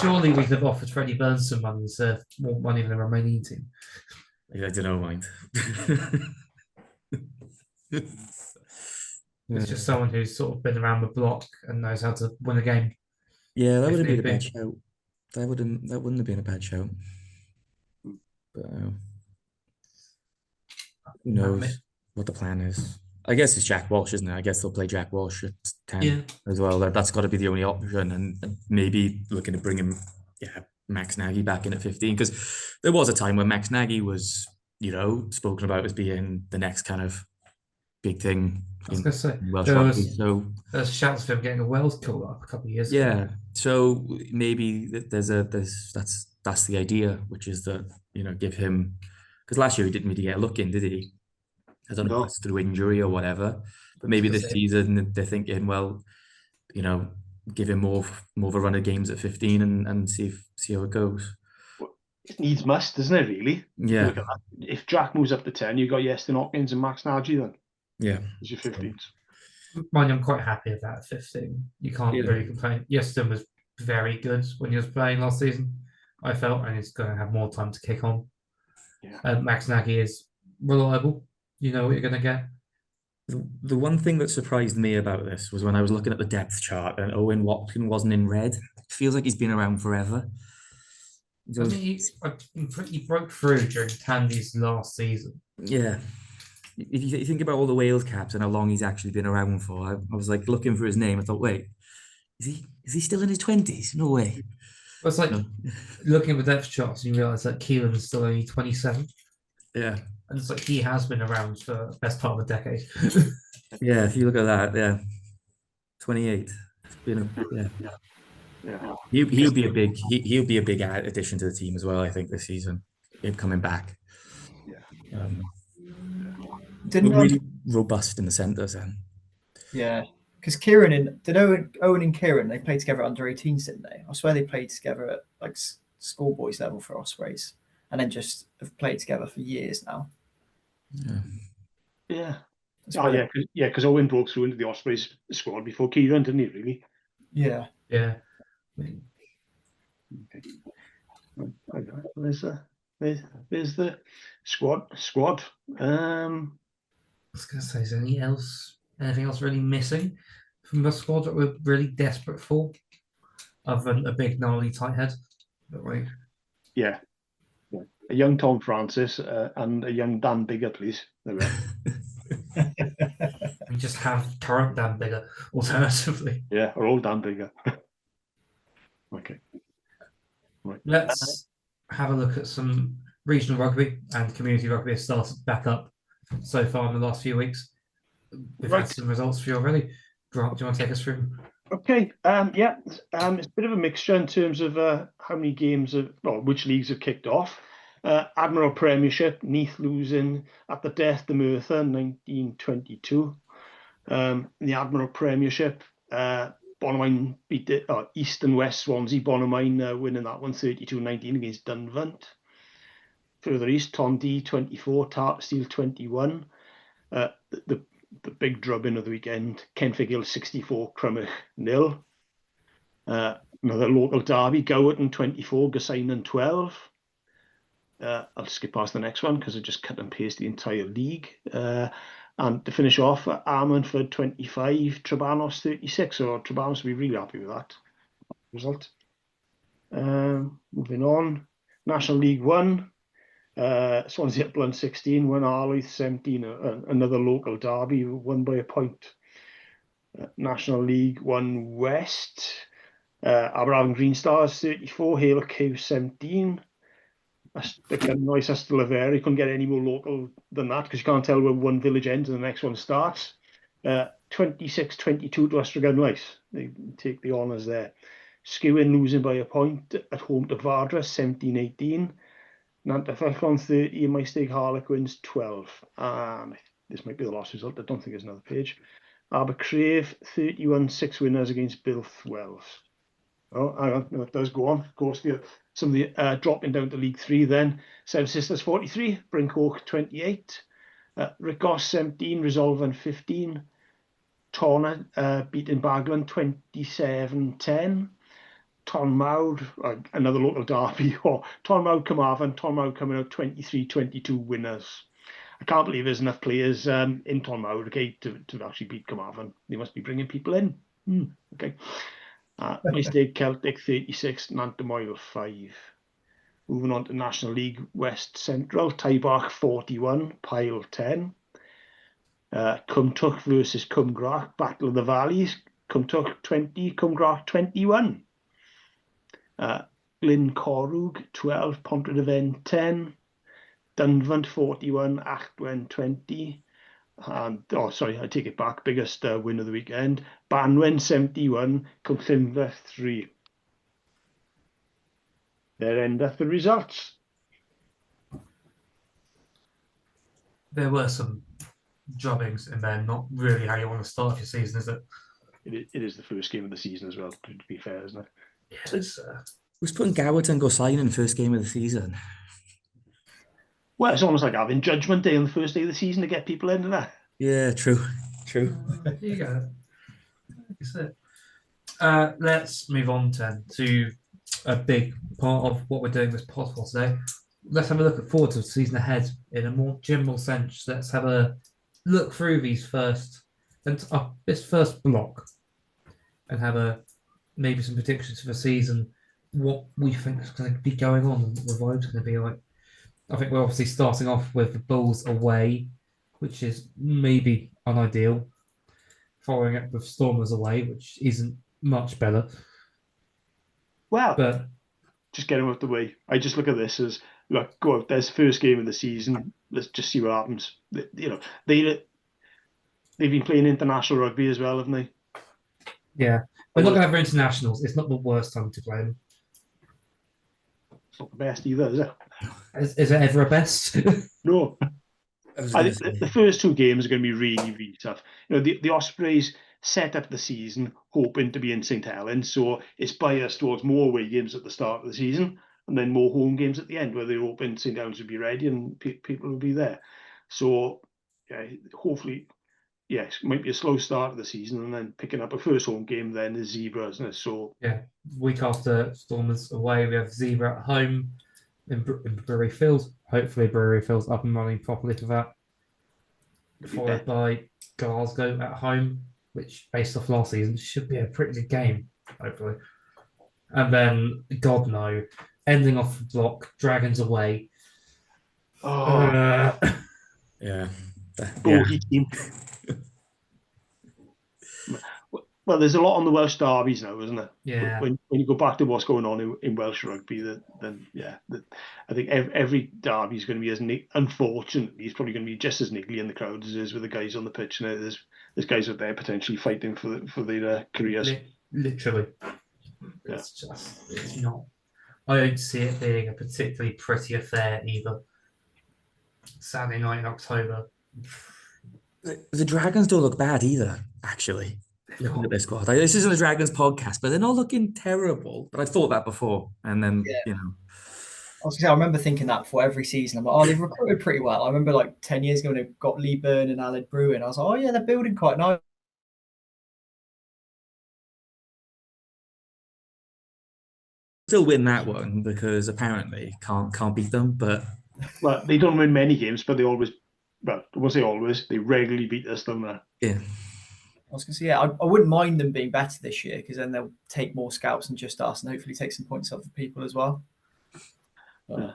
surely we could have offered Freddie Burns some money, so more money than the Romanian team. Yeah, I don't know, mind. It's just someone who's sort of been around the block and knows how to win a game. Yeah, that would have been a bad shout. That wouldn't have been a bad shout. But who knows what the plan is? I guess it's Jack Walsh, isn't it? I guess they'll play Jack Walsh at 10 as well. That's got to be the only option, and maybe looking to bring him, Max Nagy back in at 15, because there was a time when Max Nagy was, spoken about as being the next kind of big thing I was in going to say, Welsh there rugby. was So shouts of him getting a Wales call up a couple of years ago. yeah, so maybe there's that's the idea, which is that give him, because last year he didn't really get a look in, did he? I don't know if No. that's through injury or whatever, but maybe this season they're thinking, well, give him more of a run of games at 15 and see how it goes. It needs must, doesn't it, really? Yeah. Look at that. If Jack moves up to 10, you've got Iestyn Hopkins and Max Nagy then. Yeah. As your 15s. Mind, I'm quite happy with that at 15. You can't really complain. Iestyn was very good when he was playing last season, I felt, and he's going to have more time to kick on. Yeah. Max Nagy is reliable. You know what you're going to get. The one thing that surprised me about this was when I was looking at the depth chart and Owen Watkin wasn't in red. It feels like he's been around forever. I mean, he broke through during Tandy's last season. Yeah. If you think about all the Wales caps and how long he's actually been around for, I was like looking for his name. I thought, wait, is he still in his 20s? No way. Well, it's like looking at the depth charts, you realise that Keelan's still only 27. Yeah. And it's like he has been around for the best part of a decade. Yeah, if you look at that, yeah. 28. Yeah. He'll be a big addition to the team as well, I think, this season. Him coming back. Yeah. Really robust in the centres then. Yeah. Because Owen and Kieran, they played together at under 18s, didn't they? I swear they played together at like schoolboys level for Ospreys, and then just have played together for years now. Yeah. Because Owen broke through into the Ospreys squad before Kieran, didn't he, really? Yeah. Yeah. Okay. There's the squad. I was going to say, is anything else really missing from the squad that we're really desperate for, other than a big gnarly tight head? Yeah. A young Tom Francis and a young Dan Bigger, please. There we are. We just have current Dan Bigger, alternatively. Yeah, or old Dan Bigger. Okay. Right. Let's have a look at some regional rugby, and community rugby has started back up so far in the last few weeks. We've had some results for you already. Grant, do you want to take us through? Okay. It's a bit of a mixture in terms of how many games which leagues have kicked off. Admiral Premiership, Neath losing at the death to Merthyr 1922. The Admiral Premiership, Bonamine beat East and West Swansea. Bonamine winning that one 32-19 against Dunvant. Further east, Tondy 24, Tartsteel 21. The big drubbing of the weekend, Kenfig 64, Crummock 0. Another local derby, Gowerton 24, Gosainen 12. I'll skip past the next one because I just cut and paste the entire league. And to finish off, Armandford 25, Trebanos 36. So Trebanos will be really happy with that result. Moving on, National League 1. Swansea Upland 16, won Arlyth 17, another local derby, won by a point. National League 1 West, Aberafon Green Stars 34, Hale Kew 17. Again, nice as to Laveri, couldn't get any more local than that because you can't tell where one village ends and the next one starts. 26-22 to Astragan Rice, they take the honours there. Skewin losing by a point at home to Vardra 17-18. Nantafellon 30 and Maesteg Harlequins 12. This might be the last result. I don't think there's another page. Abercrave 31-6 winners against Bilth Wells. Oh, hang on. No, it does go on. Of course, some of the dropping down to League 3 then. Seven Sisters 43, Brinkhoak 28. Ricos 17, Resolven 15. Torna beating Baglan 27-10. Tonmawd, another local derby, or Tonmawd Carmarthen, Tonmawd coming out 23-22 winners. I can't believe there's enough players in Tonmawd, okay, to actually beat Carmarthen. They must be bringing people in. Okay. Maesteg Celtic 36, Nantymoyle 5. Moving on to National League West Central, Taibach 41, Pyle 10. Cumtook versus Cumgrach, Battle of the Valleys, Cumtook 20, Cumgrach 21. Glyn Corrug 12, Pontrhydyfen 10. Dunvant 41, Achtwen 20. And sorry, I take it back. Biggest win of the weekend. Banwen 71, Cwmllynfell 3. There endeth the results. There were some drubbings in there, not really how you want to start your season, is it? It is the first game of the season as well, to be fair, isn't it? Yes. Who's putting Goward and Gosain in first game of the season? Well, it's almost like having Judgment Day on the first day of the season to get people into that. Yeah, true. There you go. That's it. Let's move on then to a big part of what we're doing this podcast today. Let's have a look forward to the season ahead in a more general sense. Let's have a look through these this first block and have maybe some predictions for the season, what we think is going to be going on and what the vibe's going to be like. I think we're obviously starting off with the Bulls away, which is maybe unideal, following up with Stormers away, which isn't much better. Well, But just get them out the way. I just look at this as, look, go out, there's the first game of the season. Let's just see what happens. They've been playing international rugby as well, haven't they? yeah, we're not going to have internationals. It's not the worst time to play them. It's not the best either, is it? Is it ever a best? No. I think the first two games are going to be really, really tough. The Ospreys set up the season hoping to be in St Helens, so it's biased towards more away games at the start of the season and then more home games at the end, where they're hoping St Helens would be ready and people will be there. So, yeah, hopefully, yes, it might be a slow start of the season, and then picking up a first home game then is Zebra, isn't it? So yeah, week after Stormers away, we have Zebra at home in Brewery Fields. Hopefully, Brewery Fields up and running properly for that. Followed by Glasgow at home, which, based off last season, should be a pretty good game, hopefully. And then, God no, ending off the block, Dragons away. yeah. bogey team. Well, there's a lot on the Welsh derbies now, isn't it? Yeah. When you go back to what's going on in Welsh rugby, I think every derby is going to be as unfortunately, it's probably going to be just as niggly in the crowd as it is with the guys on the pitch. And there's guys out there potentially fighting for their careers. Literally, it's not. I don't see it being a particularly pretty affair either. Saturday night in October. The Dragons don't look bad either, actually. Looking at their squad. This isn't a Dragons podcast, but they're not looking terrible. But I thought that before. And then, I was going to say, I remember thinking that before every season. I'm like, they've recruited pretty well. I remember like 10 years ago when they got Lee Byrne and Aled Bruin. I was like, oh yeah, they're building quite nice. Still win that one because apparently can't beat them. But well, they don't win many games, but they always, well, I won't say always, they regularly beat us, don't they? Yeah. I was going to say, I wouldn't mind them being better this year because then they'll take more scouts than just us and hopefully take some points off the people as well. Yeah.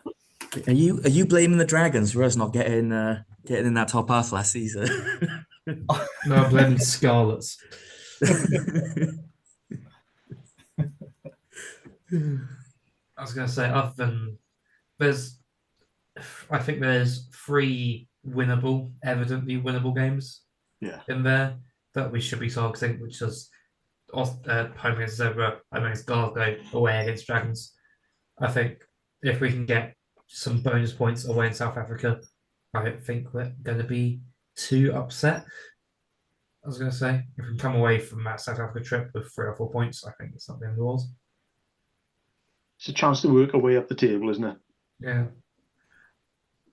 Are you blaming the Dragons for us not getting in that top half last season? No, I'm blaming Scarlets. I was going to say, other than I think there's 3 evidently winnable games in there that we should be targeting, which is home against Zebra, home against Glasgow, away against Dragons. I think if we can get some bonus points away in South Africa, I don't think we're going to be too upset. I was going to say, if we can come away from that South Africa trip with 3 or 4 points, I think it's not the end of the world. It's a chance to work our way up the table, isn't it? Yeah.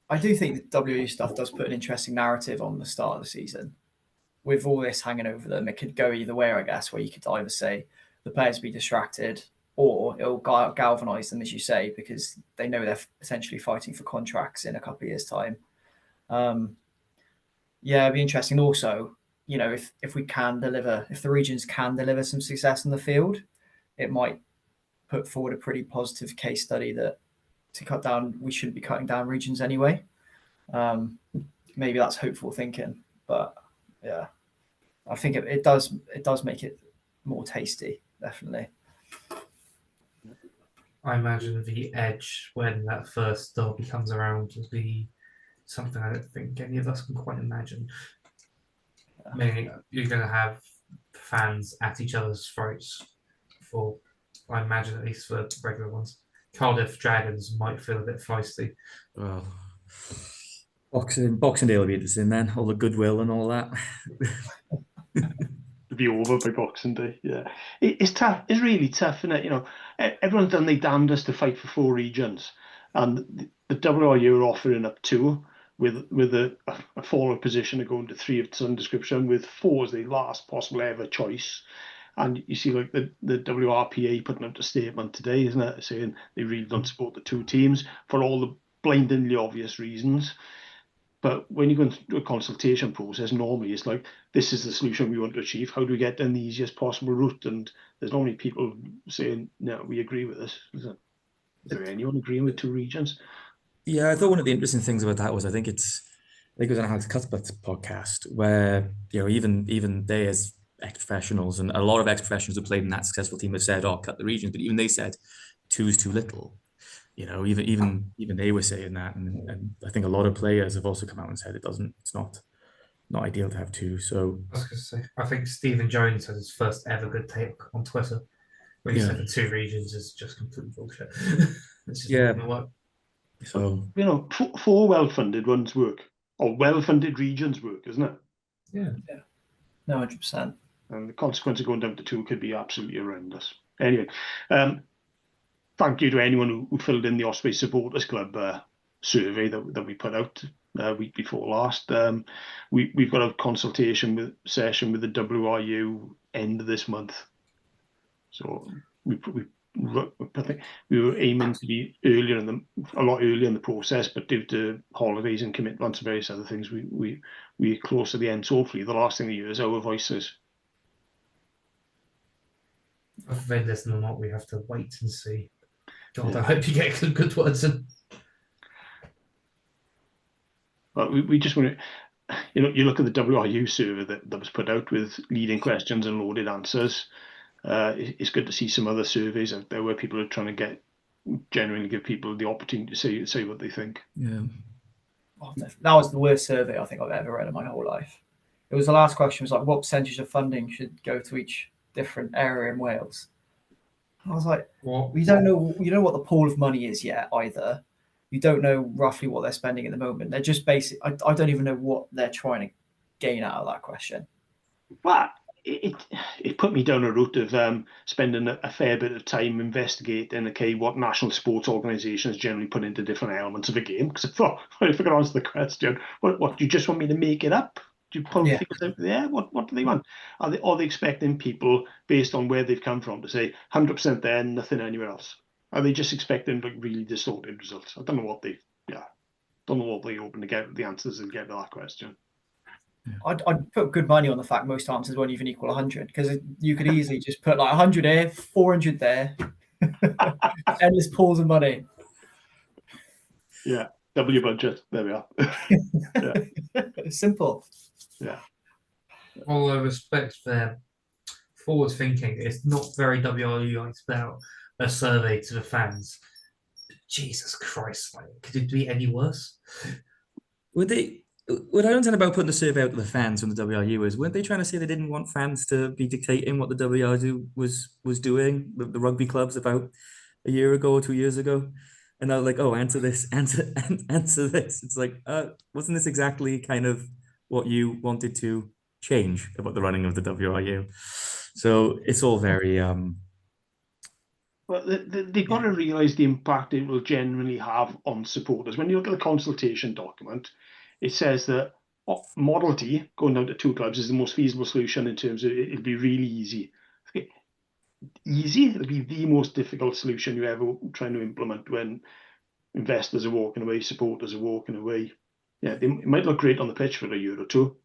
I do think the WU stuff does put an interesting narrative on the start of the season. With all this hanging over them, it could go either way, I guess, where you could either say the players be distracted or it'll galvanise them, as you say, because they know they're potentially fighting for contracts in a couple of years' time. It'd be interesting. Also, if we can deliver, if the regions can deliver some success in the field, it might put forward a pretty positive case study that to cut down, we shouldn't be cutting down regions anyway. Maybe that's hopeful thinking, but yeah, I think it does make it more tasty, definitely. I imagine the edge when that first derby comes around will be something I don't think any of us can quite imagine. Meaning you're going to have fans at each other's throats for, I imagine, at least for regular ones. Cardiff Dragons might feel a bit feisty. Well, Boxing Day will be interesting then. All the goodwill and all that. To be over by Boxing Day, yeah. It's tough. It's really tough, isn't it? You know, everyone's done their damnedest to fight for 4 regions, and the WRU are offering up 2 with a forward position to go into 3 of some description, with 4 as the last possible ever choice. And you see, like the WRPA putting out a statement today, isn't it, saying they really don't support the 2 teams for all the blindingly obvious reasons. But when you go into a consultation process, normally it's like, this is the solution we want to achieve. How do we get down the easiest possible route? And there's normally people saying, no, we agree with this. Is there anyone agreeing with 2 regions? Yeah, I thought one of the interesting things about that was I think it was on Alex Cuthbert's podcast where, you know, even they as ex-professionals and a lot of ex-professionals who played in that successful team have said, oh, cut the regions, but even they said 2 is too little. You know, even they were saying that, and I think a lot of players have also come out and said it's not ideal to have 2. So I was going to say, I think Stephen Jones had his first ever good take on Twitter when he said the 2 regions is just complete bullshit. It's just not going to work. So, you know, 4 well-funded ones work, or well-funded regions work, isn't it? Yeah. No, 100%. And the consequence of going down to 2 could be absolutely horrendous. Anyway, thank you to anyone who filled in the Ospreys Supporters Club survey that we put out week before last. We've got a consultation session with the WRU end of this month. So I think we were aiming to be a lot earlier in the process, but due to holidays and commitments and various other things, we're close to the end. So hopefully the last thing of the year is our voices. Whether this or not, we have to wait and see. God, I hope you get some good words in. But we just want to, you know, you look at the WRU survey that was put out with leading questions and loaded answers. It's good to see some other surveys out there where people are trying to genuinely give people the opportunity to say what they think. yeah. Oh, that was the worst survey I think I've ever read in my whole life. It was the last question was like, what percentage of funding should go to each different area in Wales? I was like, we don't know. You know what the pool of money is yet either. You don't know roughly what they're spending at the moment. They're just basic. I don't even know what they're trying to gain out of that question. Well, it put me down a route of spending a fair bit of time investigating, what national sports organisations generally put into different elements of a game. Because I thought, if I could answer the question, what do you just want me to make it up? Do you pull things out there? What do they want? Are they expecting people, based on where they've come from, to say 100% there, nothing anywhere else? Are they just expecting like really distorted results? I don't know what they hoping to get the answers and get to that question. I'd put good money on the fact most answers won't even equal 100, because you could easily just put like 100 here, 400 there, endless pools of money. Yeah, double your budget. There we are. Simple. Yeah. All I respect their forward thinking, it's not very WRU about a survey to the fans. Jesus Christ, like, could it be any worse? What I don't understand about putting the survey out to the fans from the WRU is, weren't they trying to say they didn't want fans to be dictating what the WRU was doing, the rugby clubs, about a year ago or 2 years ago? And I was like, oh, answer this, answer this. It's like, wasn't this exactly kind of what you wanted to change about the running of the WRU? So it's all very Well, they've got to realise the impact it will generally have on supporters. When you look at the consultation document, it says that Model D, going down to 2 clubs, is the most feasible solution in terms of it'll be really easy. Easy? It'll be the most difficult solution you ever trying to implement when investors are walking away, supporters are walking away. Yeah, it might look great on the pitch for a year or 2.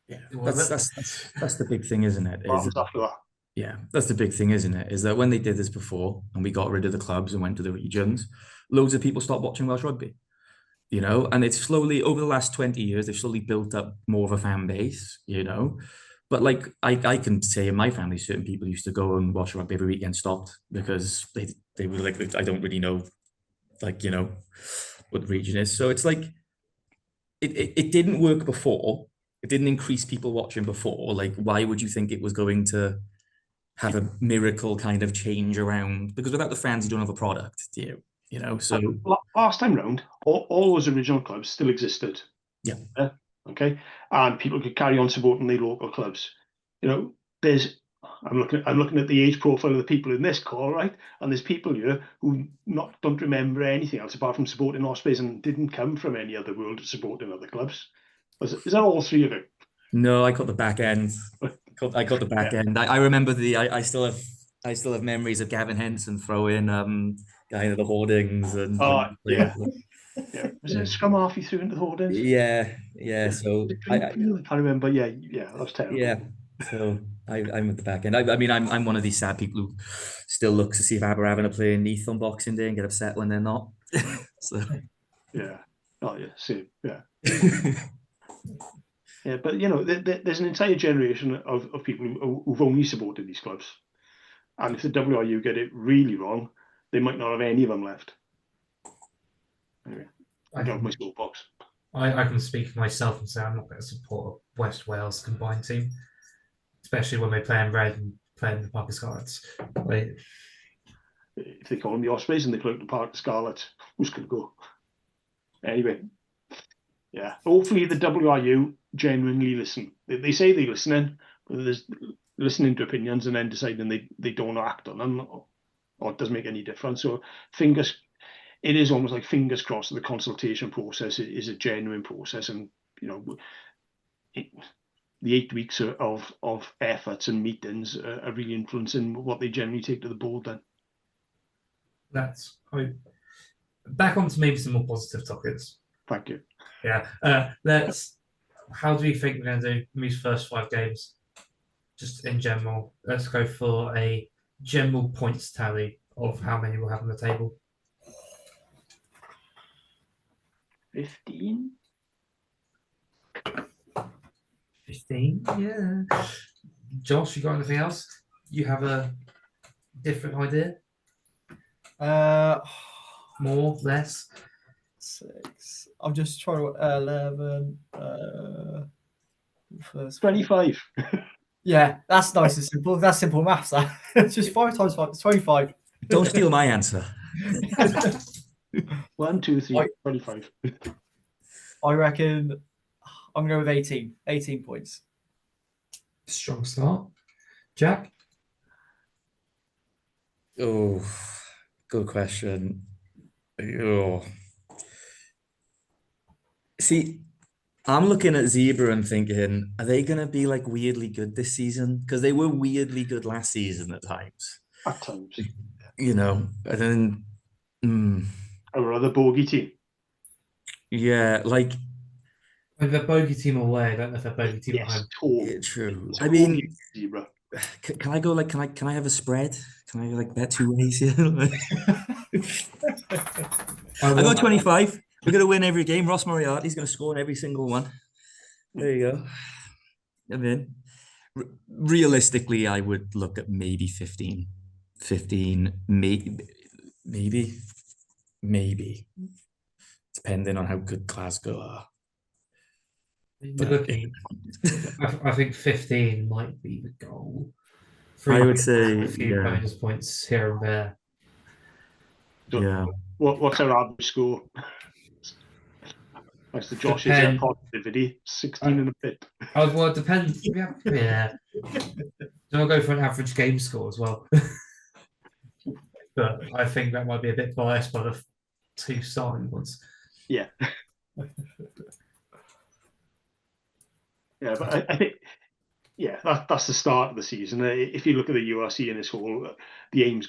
Yeah, that's the big thing, isn't it? After that. Yeah, that's the big thing, isn't it? Is that when they did this before and we got rid of the clubs and went to the regions, loads of people stopped watching Welsh rugby, you know, and it's slowly, over the last 20 years, they've slowly built up more of a fan base, you know. But like I can say in my family, certain people used to go and watch rugby every weekend, stopped because they were like, I don't really know, like, you know, what the region is. So it's like, it didn't work before. it didn't increase people watching before. Like, why would you think it was going to have a miracle kind of change around? Because without the fans, you don't have a product, do you? You know, so last time round, all those original clubs still existed. Yeah. Okay, and people could carry on supporting their local clubs. You know, I'm looking at the age profile of the people in this call, right? And there's people here who don't remember anything else apart from supporting Ospreys and didn't come from any other world to supporting other clubs. Is that all three of you? no, I got the back end. I got the back end. I remember I still have memories of Gavin Henson throwing guy into the hoardings and yeah. Was it a scrum half he threw into the hoardings? Yeah. So I can't remember. Yeah, that was terrible. Yeah. So I'm at the back end. I mean, I'm one of these sad people who still looks to see if Aberravon are playing Neath on Boxing Day and get upset when they're not. So yeah. Oh yeah, same. Yeah. Yeah, but there's an entire generation of people who've only supported these clubs, and if the WRU get it really wrong, they might not have any of them left. Anyway, I got my soapbox. I can speak for myself and say I'm not going to support a West Wales combined team, especially when they play in red and play in the Parker Scarlets. If they call them the Ospreys and they play the Parker Scarlets, who's going to go? Anyway, yeah. Hopefully the WRU genuinely listen. They say they're listening, but there's listening to opinions and then deciding they don't act on them, or it doesn't make any difference. So it is almost like fingers crossed that the consultation process is a genuine process, and the 8 weeks of efforts and meetings are really influencing what they generally take to the board. Then that's back on to maybe some more positive topics. Thank you. Yeah. How do you think we're going to do in these first 5 games? Just in general, let's go for a general points tally of how many we'll have on the table. 15. 15, yeah. Josh, you got anything else? You have a different idea? More, less? 6. I'm just trying to 11. 25. Yeah, that's nice and simple. That's simple maths. It's just 5 times 5. It's 25. don't steal my answer. 1, 2, 3, 25. I reckon I'm going to go with 18. 18 points. Strong start. Jack? Oh, good question. Oh. See, I'm looking at Zebra and thinking, are they going to be like weirdly good this season? Because they were weirdly good last season at times. At times. And then... Our other bogey team. Yeah, like... If they're bogey team away, I don't know if they're bogey team at home. Yeah, true. It's I mean... Zebra. Can I go like, can I have a spread? Can I like bet 2 ways here? I got 25. We're going to win every game. Ross Moriarty's going to score in every single one. There you go. I'm in. Realistically, I would look at maybe 15. 15, maybe. Depending on how good Glasgow are. I think 15 might be the goal. I would say a few bonus points here and there. So yeah. What's our average score? That's the Josh's positivity. 16 and a bit. Well, it depends. Yeah. I'll go for an average game score as well. But I think that might be a bit biased by the 2 starting ones. Yeah. Yeah, but I think, that's the start of the season. If you look at the URC in this whole, the aim's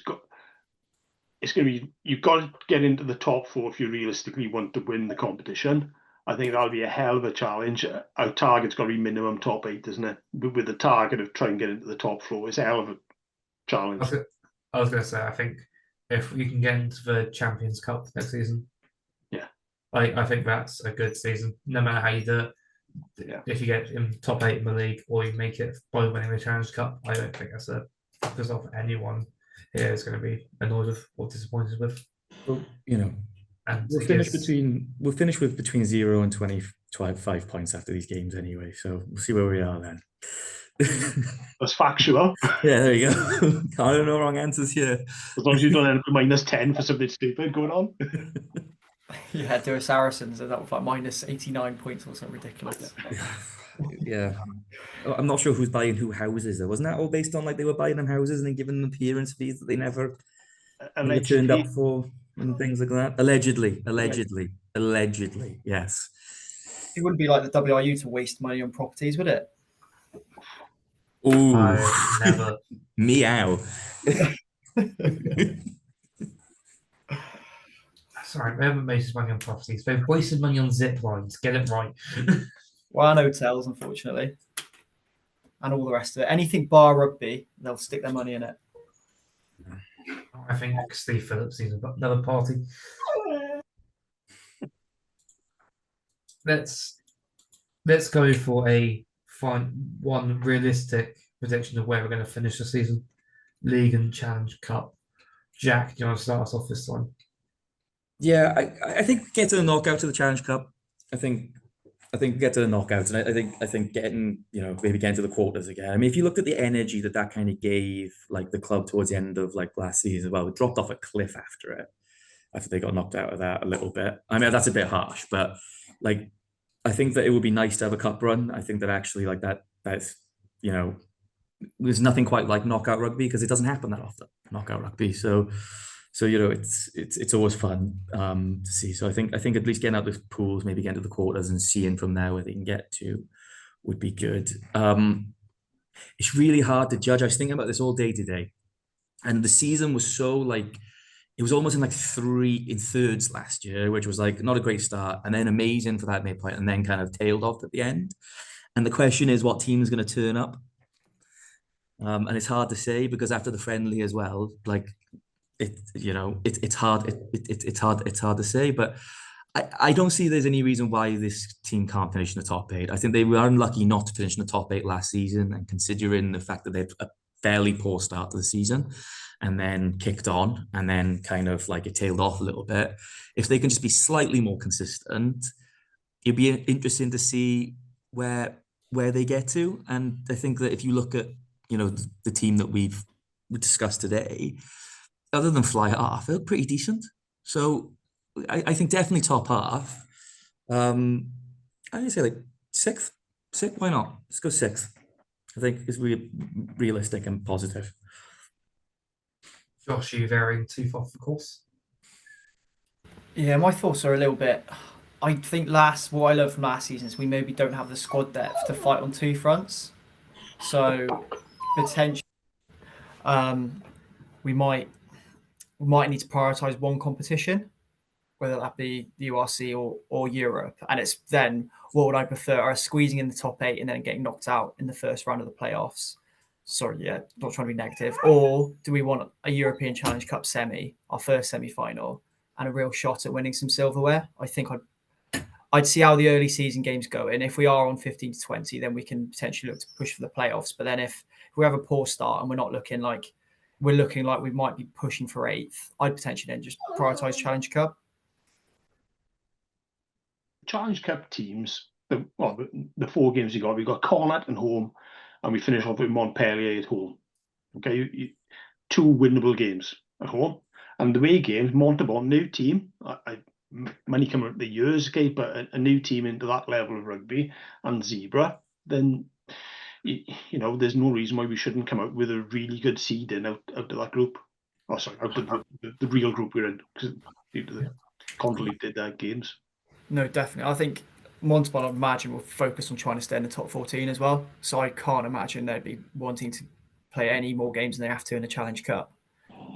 it's going to be, you've got to get into the top 4 if you realistically want to win the competition. I think that'll be a hell of a challenge. Our target's got to be minimum top 8, isn't it? With the target of trying to get into the top 4, it's a hell of a challenge. I was going to say, I think if we can get into the Champions Cup next season, I think that's a good season, no matter how you do it. Yeah. If you get in top 8 in the league or you make it by winning the Challenge Cup, I don't think that's a result for anyone here is going to be annoyed with or disappointed with. Well, And We'll finish with between 0 and 25 points after these games anyway. So we'll see where we are then. That's factual. Yeah, there you go. Can't no wrong answers here. As long as you don't end up with -10 for something stupid going on. Yeah, do a Saracens, and that was like minus 89 points or something ridiculous. Yeah. I'm not sure who's buying who houses though. Wasn't that all based on like they were buying them houses and then giving them appearance fees that they never turned up for and things like that? Allegedly, yes. It wouldn't be like the WRU to waste money on properties, would it? Oh, never. Meow. Sorry, they haven't wasted money on properties. They've wasted money on zip lines. Get it right. Well, and hotels, unfortunately, and all the rest of it. Anything bar rugby, they'll stick their money in it. I think Steve Phillips is another party. Let's go for one realistic prediction of where we're going to finish the season. League and Challenge Cup. Jack, do you want to start us off this time? Yeah, I think get to the knockout to the Challenge Cup. I think get to the knockouts, and I think getting maybe getting to the quarters again. I mean, if you looked at the energy that kind of gave like the club towards the end of like last season, well, it dropped off a cliff after they got knocked out of that a little bit. I mean, that's a bit harsh, but like I think that it would be nice to have a cup run. I think that actually like that's there's nothing quite like knockout rugby because it doesn't happen that often. Knockout rugby, so it's always fun to see. So I think at least getting out those pools, maybe getting to the quarters and seeing from there where they can get to would be good. It's really hard to judge. I was thinking about this all day today, and the season was so like it was almost in like 3 in thirds last year, which was like not a great start, and then amazing for that midpoint, and then kind of tailed off at the end. And the question is, what team is going to turn up? And it's hard to say because after the friendly as well, like it's hard to say. But I don't see there's any reason why this team can't finish in the top 8. I think they were unlucky not to finish in the top 8 last season, and considering the fact that they've a fairly poor start to the season and then kicked on and then kind of like it tailed off a little bit, if they can just be slightly more consistent, it'd be interesting to see where they get to. And I think that if you look at the team that we discussed today, other than fly half, they look pretty decent. So I think definitely top half. I say like sixth. Why not? Let's go 6th. I think it's really realistic and positive. Josh, are you varying too far off the course? Yeah, my thoughts are a little bit. I think what I learned from last season is we maybe don't have the squad depth to fight on 2 fronts. So potentially, we might need to prioritise one competition, whether that be the URC or Europe. And it's then what would I prefer? Are squeezing in the top 8 and then getting knocked out in the first round of the playoffs? Sorry, yeah, not trying to be negative. Or do we want a European Challenge Cup semi, our first semi-final, and a real shot at winning some silverware? I think I'd see how the early season games go. And if we are on 15 to 20, then we can potentially look to push for the playoffs. But then if we have a poor start and we're looking like we might be pushing for 8th, I'd potentially then just prioritise Challenge Cup. Challenge Cup teams, the 4 games we've got Connacht at home, and we finish off with Montpellier at home. Okay, 2 winnable games at home. And the away games, Montauban, new team. Money coming up the years, okay, but a new team into that level of rugby, and Zebra, then there's no reason why we shouldn't come out with a really good seed out of that group. Oh, sorry, out of the real group we're in, because due to the convoluted games. No, definitely. I think Montauban, I imagine, will focus on trying to stay in the top 14 as well. So I can't imagine they'd be wanting to play any more games than they have to in the Challenge Cup.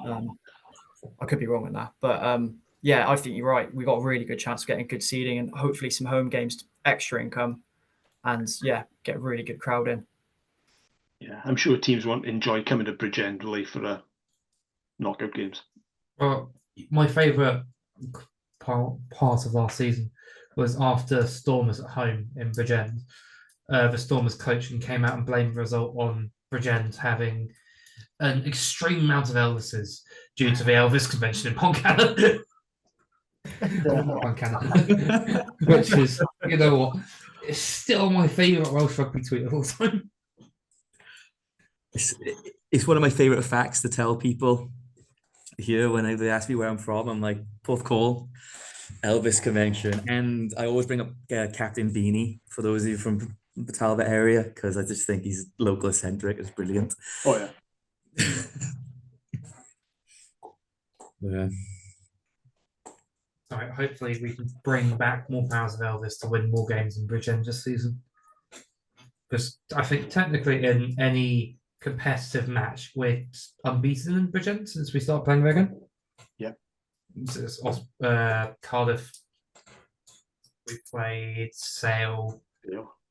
I could be wrong on that, but yeah, I think you're right. We've got a really good chance of getting good seeding and hopefully some home games, extra income, and yeah, get a really good crowd in. Yeah, I'm sure teams won't enjoy coming to Bridgend for knockout games. Well, my favourite part of last season was after Stormers at home in Bridgend. The Stormers coach came out and blamed the result on Bridgend having an extreme amount of Elvises due to the Elvis convention in Pontcallum. Which is, you know what, it's still my favourite Welsh rugby tweet of all time. It's one of my favourite facts to tell people here when they ask me where I'm from. I'm like, Porthcawl, Elvis Convention, and I always bring up Captain Beanie for those of you from the Talbot area because I just think he's local eccentric. It's brilliant. Oh yeah. Yeah. All right, hopefully we can bring back more powers of Elvis to win more games in Bridgend this season. Because I think technically in any competitive match, we're unbeaten in Bridgend since we started playing there again. Yeah. It's Cardiff. We played Sale.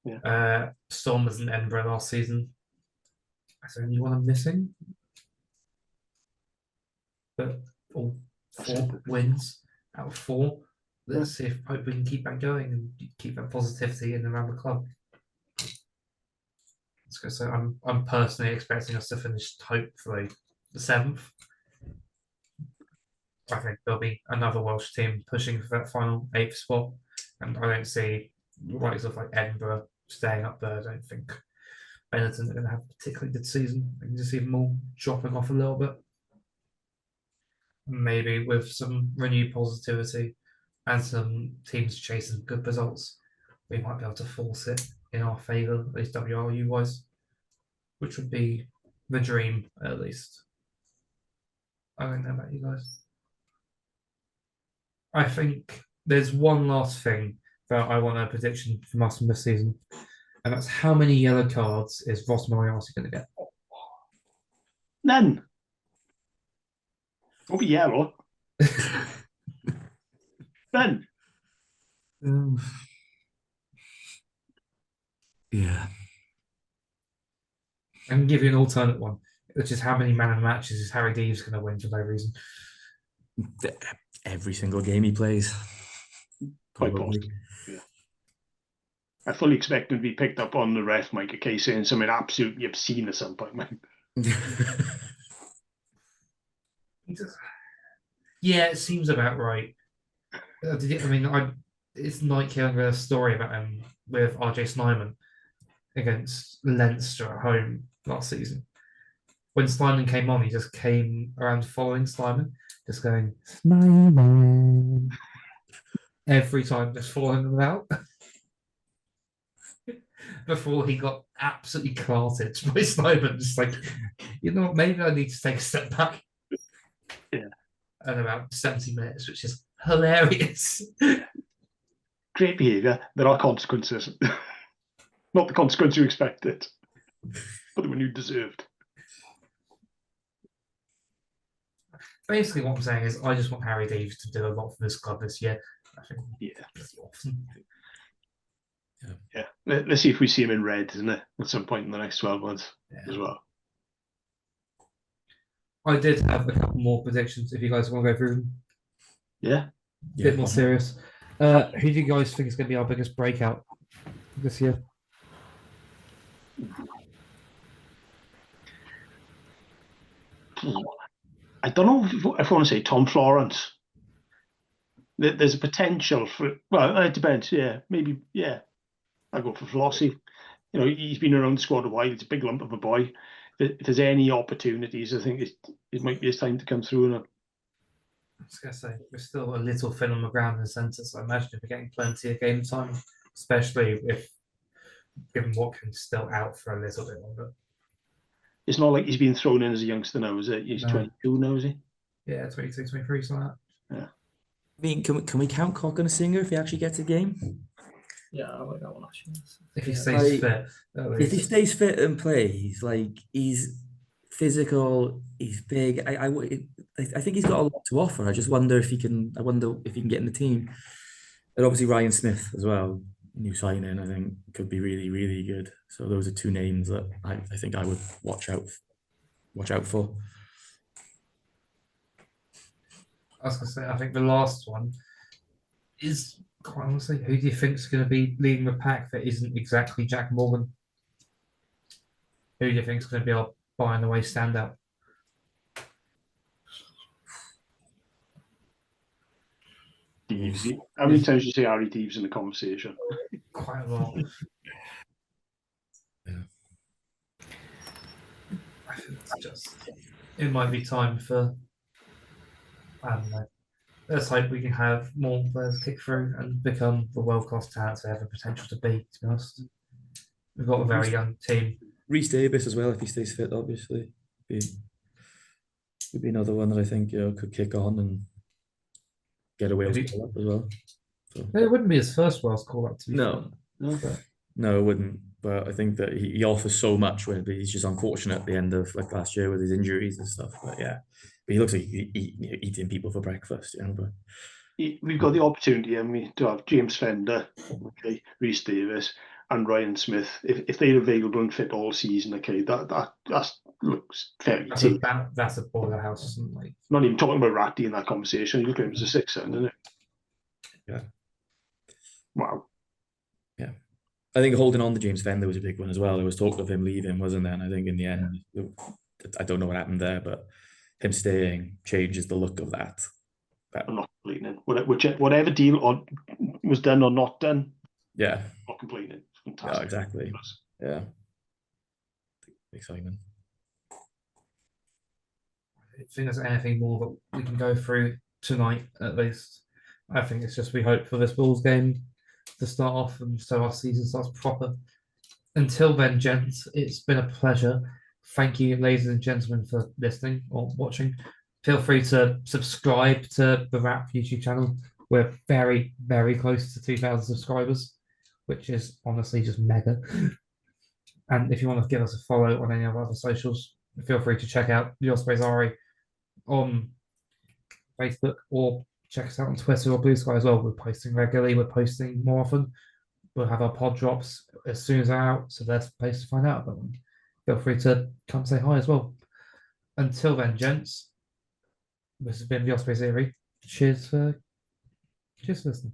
Yeah. Stormers in Edinburgh last season. Is there anyone I'm missing? But all 4 wins out of 4. Let's see if hope we can keep that going and keep that positivity in and around the club. So I'm personally expecting us to finish hopefully the 7th. I think there'll be another Welsh team pushing for that final 8th spot, and I don't see likes of like Edinburgh staying up there. I don't think Benetton are going to have a particularly good season. I can just see them all dropping off a little bit. Maybe with some renewed positivity and some teams chasing good results, we might be able to force it in our favour, at least WRU wise, which would be the dream at least. I don't know about you guys. I think there's one last thing that I want a prediction from us from this season, and that's how many yellow cards is Ross Moriarty going to get? None. Won't be yellow. None. Yeah. I can give you an alternate one, which is how many man of the matches is Harry Deves going to win for no reason? Every single game he plays. Quite possible. Yeah. I fully expect him to be picked up on the ref mic, okay, saying something absolutely obscene at some point, man. Yeah, it seems about right. It's Nike hearing a story about him with RJ Snyman against Leinster at home last season. When Snyman came on, he just came around following Snyman, just going Snyman every time, just following them out. Before he got absolutely carted by Snyman, just like, you know what, maybe I need to take a step back. Yeah. And about 70 minutes, which is hilarious. Great behaviour. There are consequences. Not the consequence you expected, but the one you deserved. Basically, what I'm saying is I just want Harry Deves to do a lot for this club this year. I think it's awesome. Yeah. Let's see if we see him in red, isn't it? At some point in the next 12 months as well. I did have a couple more predictions if you guys want to go through them. Yeah. A bit more serious. Who do you guys think is going to be our biggest breakout this year? I don't know if I want to say Tom Florence. There's a potential for, well, it depends. Yeah, maybe, yeah. I'll go for Flossie. You know, he's been around the squad a while. It's a big lump of a boy. If there's any opportunities, I think it might be his time to come through. I was going to say, we're still a little thin on the ground in the centre, so I imagine if we're getting plenty of game time, especially if given Watkins still out for a little bit longer. It's not like he's been thrown in as a youngster now, is it? He's 22 now, is he? Yeah, 22, 23, something like that. Yeah. I mean, can we count Cock and a Singer if he actually gets a game? Yeah, I like that one actually. If he stays fit. If he stays fit and plays, like he's physical, he's big. I think he's got a lot to offer. I just wonder if he can. I wonder if he can get in the team. And obviously Ryan Smith as well, new signing. I think could be really, really good. So those are 2 names that I think I would watch out for. I was going to say, I think the last one is, quite honestly, who do you think is going to be leading the pack that isn't exactly Jack Morgan? Who do you think is going to be our by and away standout? Deeves. How many times do you say Harry Deeves in the conversation? Quite a lot. Yeah. I think it's just, it might be time for, I don't know. Let's hope we can have more players kick through and become the world-class talents they have the potential to be honest. We've got a very young team. Rhys Davis as well, if he stays fit, obviously. Would be another one that I think, could kick on and get a Wales call up as well. So. It wouldn't be his first Wales call up, to be No. fair. No, it wouldn't. But I think that he offers so much. But he's just unfortunate at the end of like last year with his injuries and stuff. But yeah, but he looks like eating people for breakfast. But we've got the opportunity, and we to have James Fender, okay, Rhys Davis, and Ryan Smith. If they're available and fit all season, okay, that looks fairly. That's a powerhouse. Like, not even talking about Ratty in that conversation. You look at him as a 6, isn't it? Yeah. Wow. Yeah. I think holding on to James Fender was a big one as well. There was talk of him leaving, wasn't there? And I think in the end, I don't know what happened there, but him staying changes the look of that. I'm not complaining. Whatever deal was done or not done, yeah, not complaining. It's fantastic. Yeah, exactly. Yeah. Excitement. I think there's anything more that we can go through tonight, at least. I think it's just we hope for this Bulls game to start off and so our season starts proper. Until then, gents, it's been a pleasure. Thank you, ladies and gentlemen, for listening or watching. Feel free to subscribe to the Rap YouTube channel. We're very, very close to 2,000 subscribers, which is honestly just mega. And if you want to give us a follow on any of our other socials, feel free to check out the Ospreys Eyrie on Facebook or check us out on Twitter or Blue Sky as well. We're posting regularly. We're posting more often. We'll have our pod drops as soon as they're out, so there's a place to find out about them. Feel free to come say hi as well. Until then, gents, this has been the Ospreys Eyrie. Cheers for listening.